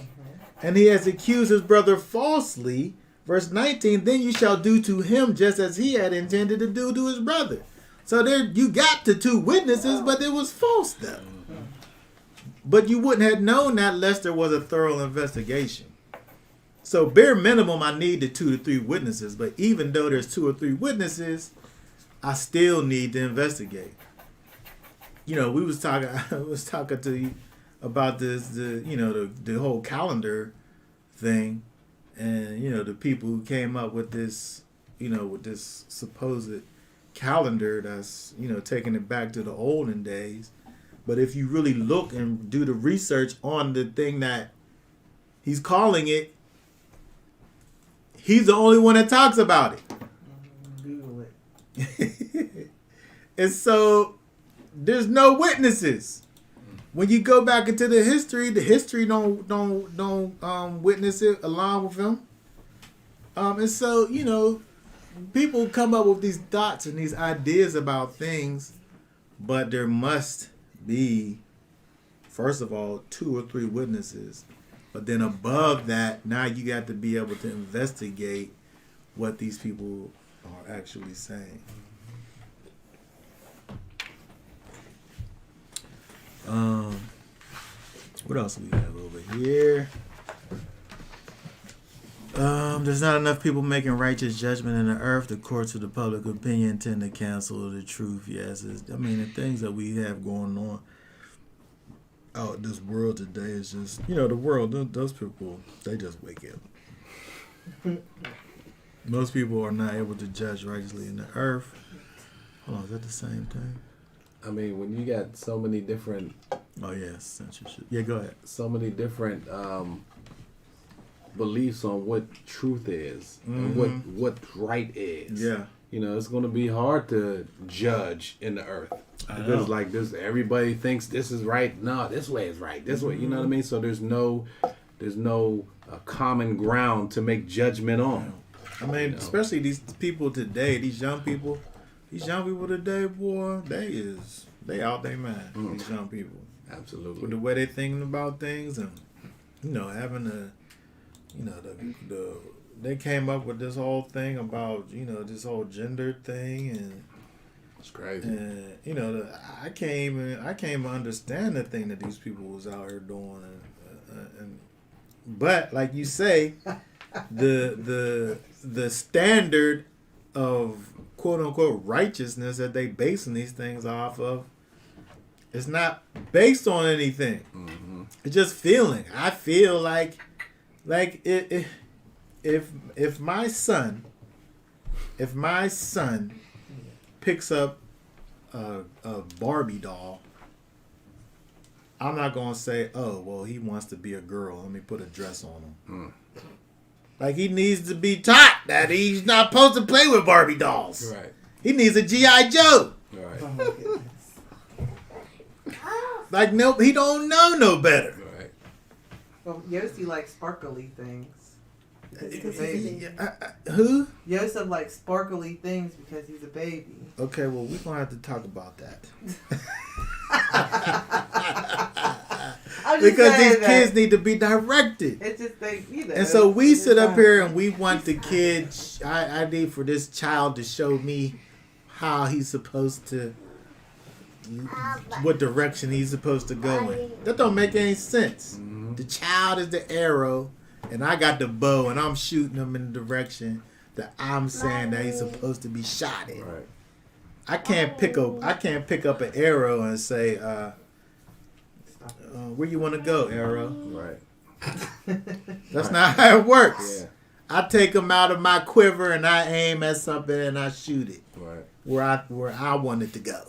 and he has accused his brother falsely, verse 19, then you shall do to him just as he had intended to do to his brother. So there you got the two witnesses, but it was false though. But you wouldn't have known that unless there was a thorough investigation. So bare minimum, I need the 2 to 3 witnesses. But even though there's 2 or 3 witnesses, I still need to investigate. We was talking. I was talking to you about the whole calendar thing, and the people who came up with this, with this supposed calendar that's taking it back to the olden days. But if you really look and do the research on the thing that he's calling it, he's the only one that talks about it. Google it. And so there's no witnesses. When you go back into the history don't witness it along with him. And so people come up with these thoughts and these ideas about things, but there must be first of all, 2 or 3 witnesses. But then above that, now you got to be able to investigate what these people are actually saying. What else do we have over here? There's not enough people making righteous judgment in the earth. The courts of the public opinion tend to cancel the truth. Yes, the things that we have going on out in this world today is just, the world, those people, they just wake up. Most people are not able to judge righteously in the earth. Hold on, is that the same thing? I mean, when you got so many different... Oh, yes, censorship. Yeah, go ahead. So many different beliefs on what truth is and what right is. Yeah. It's going to be hard to judge in the earth. Because like this, everybody thinks this is right. No, this way is right. This way, you know what I mean? So there's no common ground to make judgment on. Especially these people today, these young people today, boy, they out their mind. These young people. Absolutely. With the way they thinking about things and, having they came up with this whole thing about, this whole gender thing and it's crazy. And, I can't even understand the thing that these people was out here doing. But like you say, the standard of quote unquote righteousness that they basing these things off of is not based on anything. Mm-hmm. It's just feeling. I feel like if my son picks up a Barbie doll, I'm not gonna say, oh well, he wants to be a girl, let me put a dress on him. Like, he needs to be taught that he's not supposed to play with Barbie dolls. Right. He needs a G.I. Joe. Right. Oh my goodness. Like, nope, he don't know no better. Right. Well, Yossi likes sparkly things. He's a baby. Who? Yosef likes sparkly things because he's a baby. Okay, well, we're going to have to talk about that. Because these kids need to be directed. It's just they, And so we sit up here and we want the kids, I need for this child to show me how he's supposed to, what direction he's supposed to go in. That don't make any sense. Mm-hmm. The child is the arrow, and I got the bow, and I'm shooting him in the direction that I'm saying that he's supposed to be shot in. Right. I can't pick up an arrow and say, where you want to go, arrow? Right. That's not how it works. Yeah. I take them out of my quiver and I aim at something and I shoot it. Right. Where I want it to go.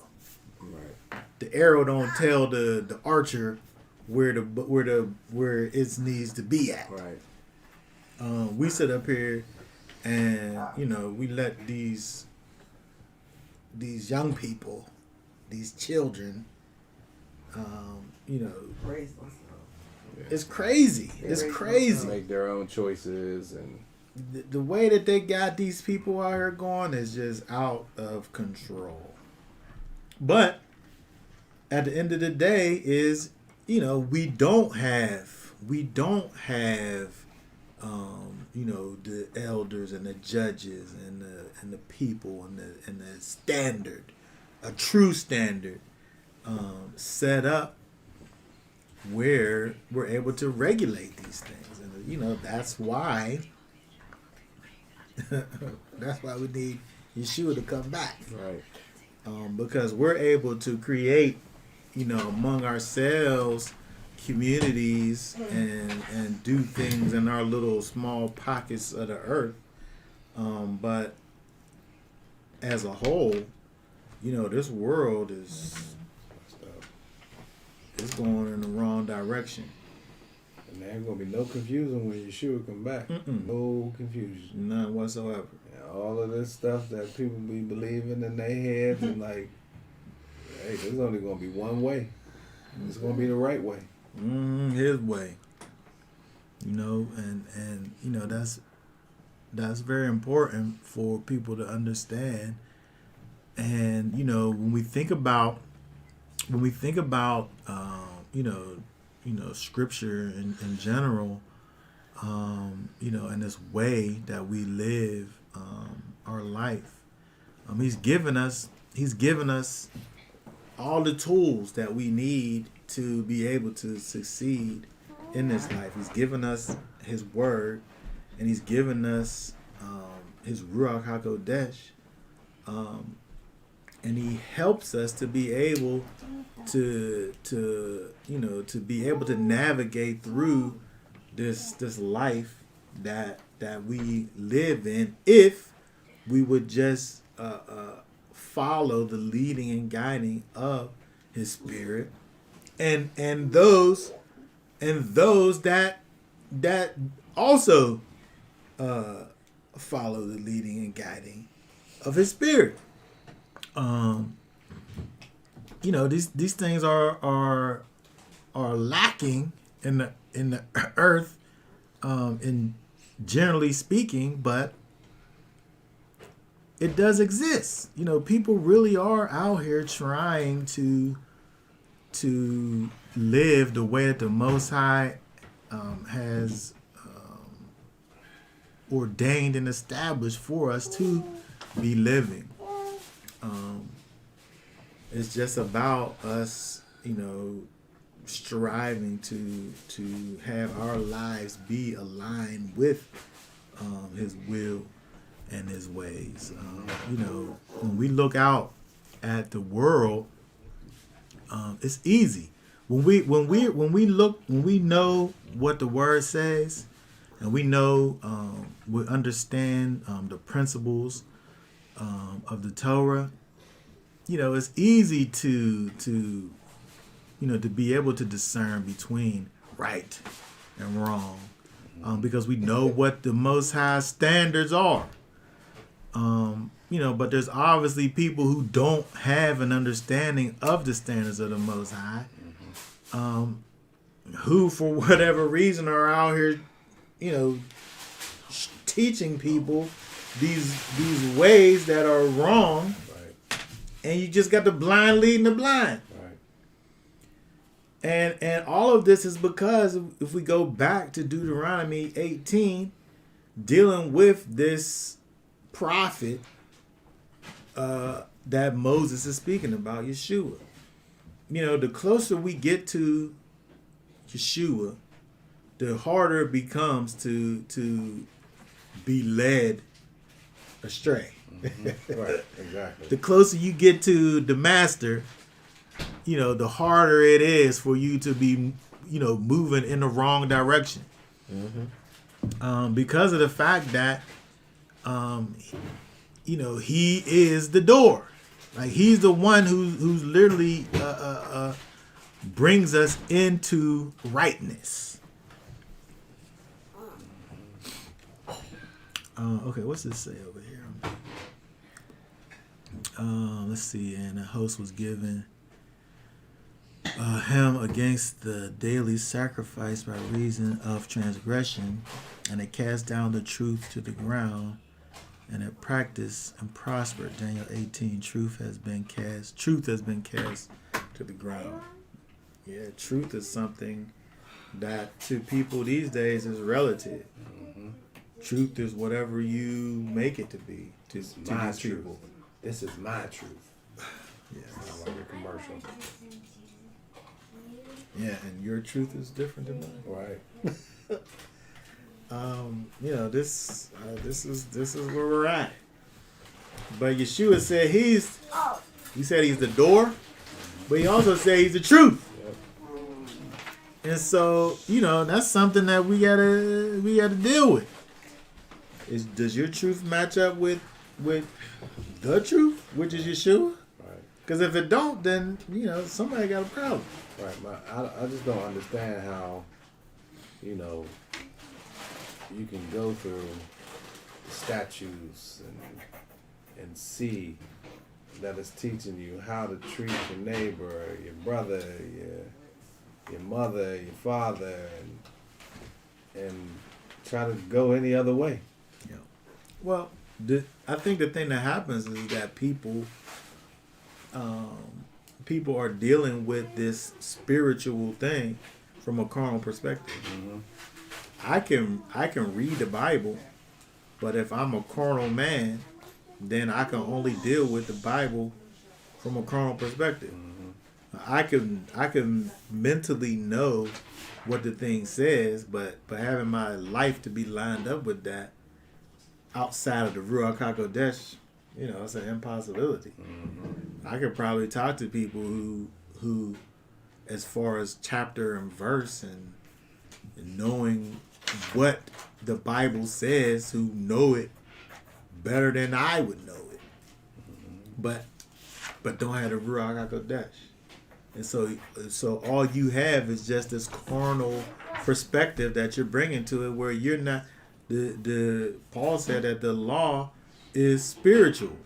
Right. The arrow don't tell the archer where it needs to be at. Right. We sit up here and we let these young people, these children, raise themselves. it's crazy. It's crazy. Make their own choices, and the way that they got these people out here going is just out of control. But at the end of the day is, we don't have the elders and the judges and the people and the standard, a true standard, set up where we're able to regulate these things. And that's why we need Yeshua to come back. right. Because we're able to create, among ourselves, communities and do things in our little small pockets of the earth. But as a whole, this world is it's going in the wrong direction. And there's gonna be no confusion when Yeshua come back. Mm-mm. No confusion. None whatsoever. And all of this stuff that people be believing in their heads and like, hey, there's only gonna be one way. It's gonna be the right way. His way. And that's very important for people to understand. And when we think about scripture in general, in this way that we live our life. He's given us all the tools that we need to be able to succeed in this life. He's given us his word, and he's given us his Ruach HaKodesh, and he helps us to be able to be able to navigate through this life that we live in, if we would just follow the leading and guiding of his spirit, and those that also follow the leading and guiding of his spirit. These things are lacking in the earth, in generally speaking, but it does exist. People really are out here trying to live the way that the Most High has ordained and established for us to be living. It's just about us, striving to have our lives be aligned with his will and his ways. When we look out at the world, it's easy. When we know what the word says, and we understand the principles of the Torah, it's easy to be able to discern between right and wrong, because we know what the Most High standards are. But there's obviously people who don't have an understanding of the standards of the Most High, who for whatever reason are out here, teaching people these ways that are wrong, right. And you just got the blind leading the blind. Right. And all of this is because if we go back to Deuteronomy 18, dealing with this prophet that Moses is speaking about, Yeshua. The closer we get to Yeshua, the harder it becomes to be led astray. Mm-hmm. Right, exactly. The closer you get to the master, the harder it is for you to be, moving in the wrong direction. Mm-hmm. Because of the fact that, he is the door. Like, he's the one who's literally brings us into rightness. Okay, what's this say over here? Let's see. And the host was given him against the daily sacrifice by reason of transgression, and it cast down the truth to the ground, and it practiced and prospered. Daniel 18. Truth has been cast to the ground. Yeah, truth is something that to people these days is relative. Mm-hmm. Truth is whatever you make it to be. To my these truth. People. This is my truth. Yeah. Sound like a commercial. Yeah, and your truth is different than mine. Right. This is where we're at. But Yeshua said he said he's the door, but he also said he's the truth. Yep. And so, that's something that we gotta deal with. Does your truth match up with the truth, which is Yeshua? Right. Because if it don't, then somebody got a problem. Right. I just don't understand how, you can go through the statutes and see that it's teaching you how to treat your neighbor, your brother, your mother, your father, and try to go any other way. Yeah. Well, I think the thing that happens is that people people are dealing with this spiritual thing from a carnal perspective. I can read the Bible, but if I'm a carnal man, then I can only deal with the Bible from a carnal perspective. I can mentally know what the thing says, but having my life to be lined up with that outside of the Ruach HaKodesh, it's an impossibility. I could probably talk to people who as far as chapter and verse and knowing what the Bible says, who know it better than I would know it, but don't have the Ruach HaKodesh. And so all you have is just this carnal perspective that you're bringing to it, where you're not. The Paul said that the law is spiritual,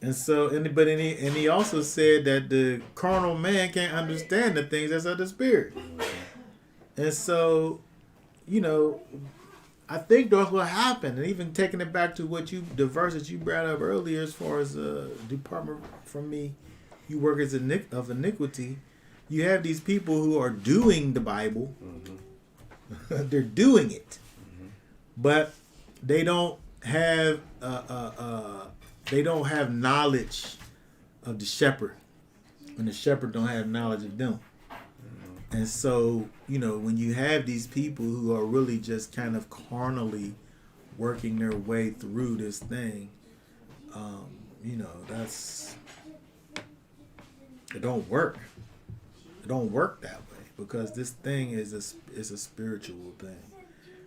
and so he also said that the carnal man can't understand the things that's of the spirit. And so, I think that's what happened. And even taking it back to the verse that you brought up earlier, as far as department from me, you work as of iniquity. You have these people who are doing the Bible. They're doing it, but they don't have knowledge of the shepherd, and the shepherd don't have knowledge of them. And so, when you have these people who are really just kind of carnally working their way through this thing, it don't work. It don't work that way, because this thing is a spiritual thing,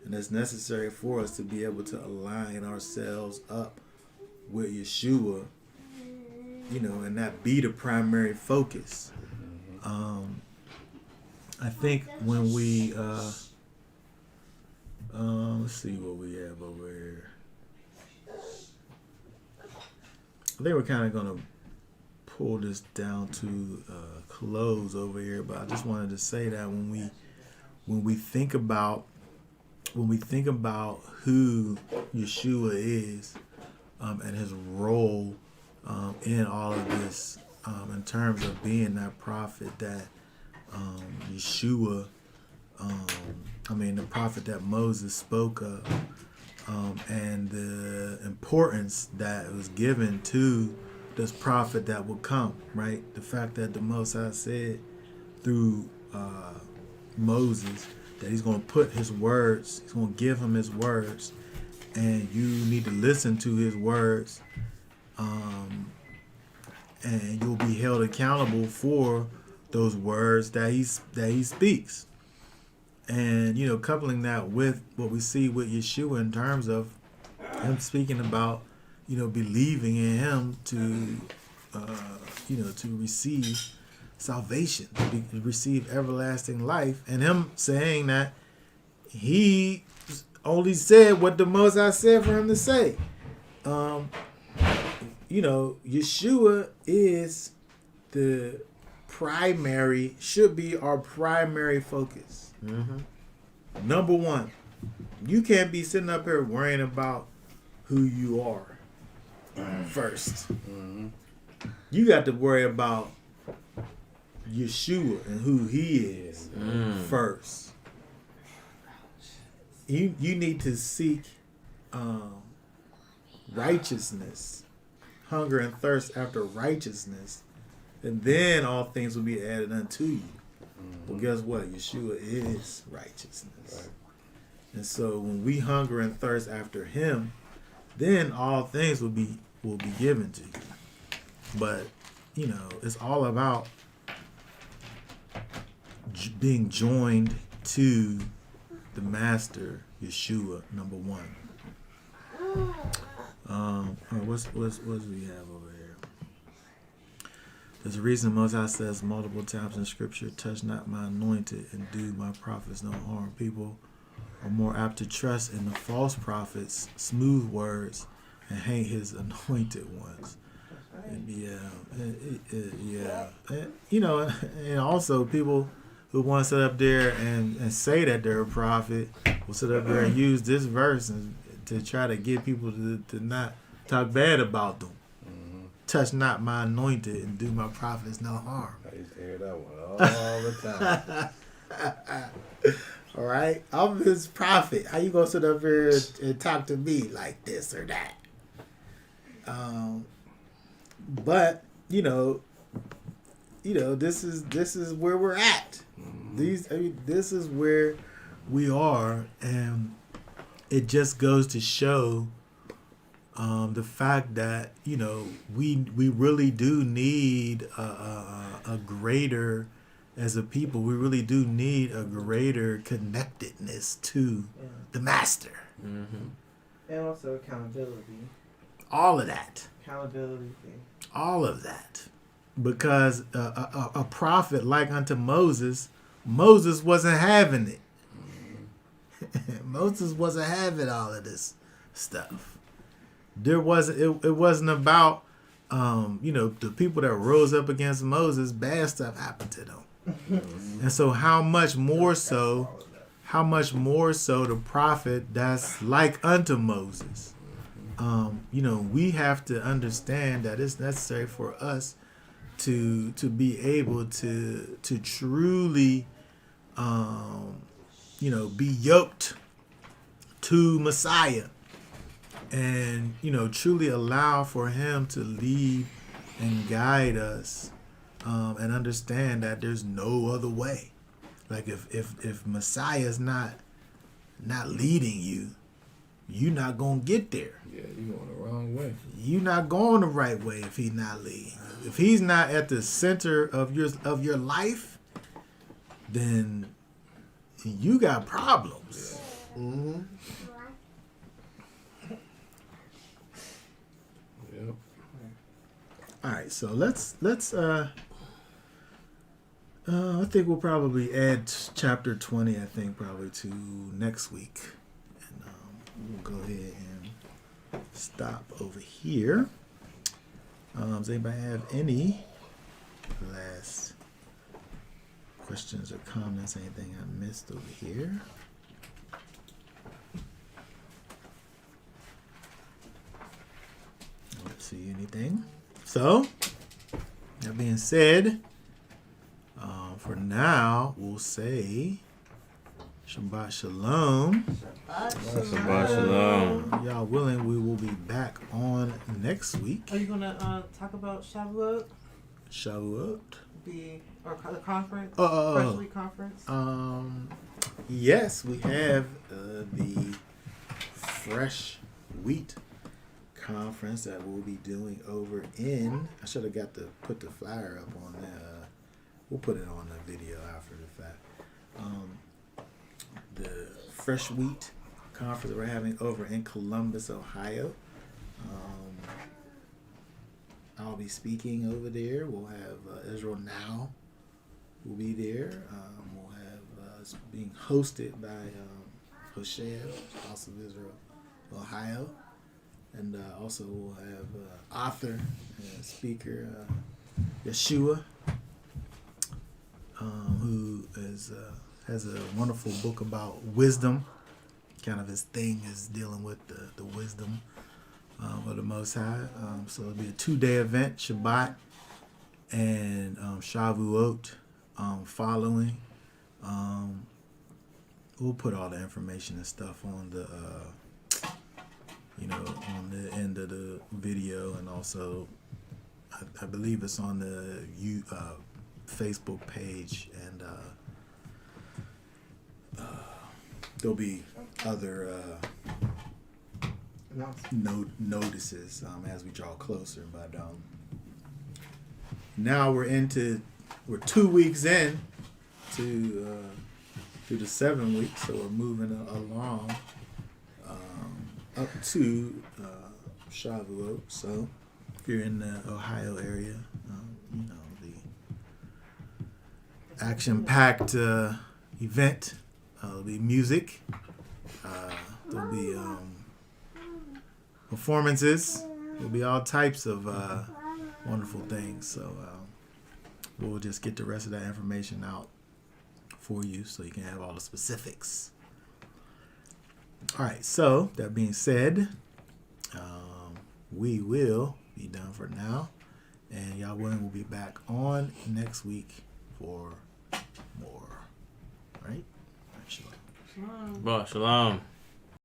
and it's necessary for us to be able to align ourselves up with Yeshua, and that be the primary focus. I think when we let's see what we have over here. I think we're kind of gonna pull this down to close over here, but I just wanted to say that when we think about who Yeshua is, and his role in all of this, in terms of being that prophet that Yeshua, the prophet that Moses spoke of, and the importance that was given to this prophet that will come, right? The fact that the Most High said through Moses that he's going to put his words, he's going to give him his words, and you need to listen to his words, and you'll be held accountable for those words that he speaks. And coupling that with what we see with Yeshua in terms of him speaking about believing in him to receive salvation, to receive everlasting life, and him saying that he only said what the Most High said for him to say. Yeshua is should be our primary focus. Number one, you can't be sitting up here worrying about who you are first. You got to worry about Yeshua and who he is first. You need to seek righteousness, hunger and thirst after righteousness, and then all things will be added unto you. Well, guess what? Yeshua is righteousness. Right. And so when we hunger and thirst after him, then all things will be given to you. But, it's all about being joined to the Master, Yeshua, number one. What do we have over here? There's a reason Moses says multiple times in Scripture, touch not my anointed and do my prophets no harm. People are more apt to trust in the false prophets' smooth words and hate his anointed ones. And and also people who want to sit up there and say that they're a prophet will sit up there and use this verse to try to get people to not talk bad about them. touch not my anointed and do my prophets no harm. I used to hear that one all the time. All right, I'm his prophet. How you gonna sit up here and talk to me like this or that? But this is where we're at. This is where we are, and it just goes to show the fact that we really do need a greater, as a people, we really do need a greater connectedness to the Master. Mm-hmm. And also accountability. All of that. Accountability thing. All of that. Because a prophet like unto Moses wasn't having it. Moses wasn't having all of this stuff. It wasn't about the people that rose up against Moses, bad stuff happened to them. And so how much more so the prophet that's like unto Moses. We have to understand that it's necessary for us to be able to truly be yoked to Messiah, and truly allow for him to lead and guide us, and understand that there's no other way. Like if Messiah is not leading you, you're not gonna get there. Yeah, you're going the wrong way. You're not going the right way if he's not leading you. If he's not at the center of your life, then you got problems. Yeah. Mm-hmm. Yep. All right, so let's I think we'll probably add chapter 20, I think, probably to next week. And we'll go ahead and stop over here. Does anybody have any last questions or comments? Anything I missed over here? I don't see anything. So, that being said, for now, we'll say Shabbat Shalom. Shabbat Shalom. Y'all willing, we will be back on next week. Are you gonna talk about Shavuot? Shavuot. The conference? Oh. Fresh Week conference? Yes, we have the Fresh Wheat conference that we'll be doing over in. I should have got to put the flyer up on there. We'll put it on the video after the fact. The Fresh Wheat conference that we're having over in Columbus, Ohio. I'll be speaking over there. We'll have Israel Now will be there. We'll have it's being hosted by Hoshea, House of Israel, Ohio. And also we'll have author and speaker Yeshua, who has a wonderful book about wisdom. Kind of his thing is dealing with the wisdom of the Most High. So it'll be a 2-day event, Shabbat and Shavuot following. We'll put all the information and stuff on the on the end of the video, and also I believe it's on the Facebook page, and there'll be other notices as we draw closer. But now we're 2 weeks in to the 7 weeks, so we're moving along up to Shavuot. So if you're in the Ohio area, the action-packed event. There'll be music. There'll be performances. There'll be all types of wonderful things. So we'll just get the rest of that information out for you so you can have all the specifics. All right, so that being said, we will be done for now. And y'all willing, we'll be back on next week for more. Right? All right, shalom. Bro, shalom.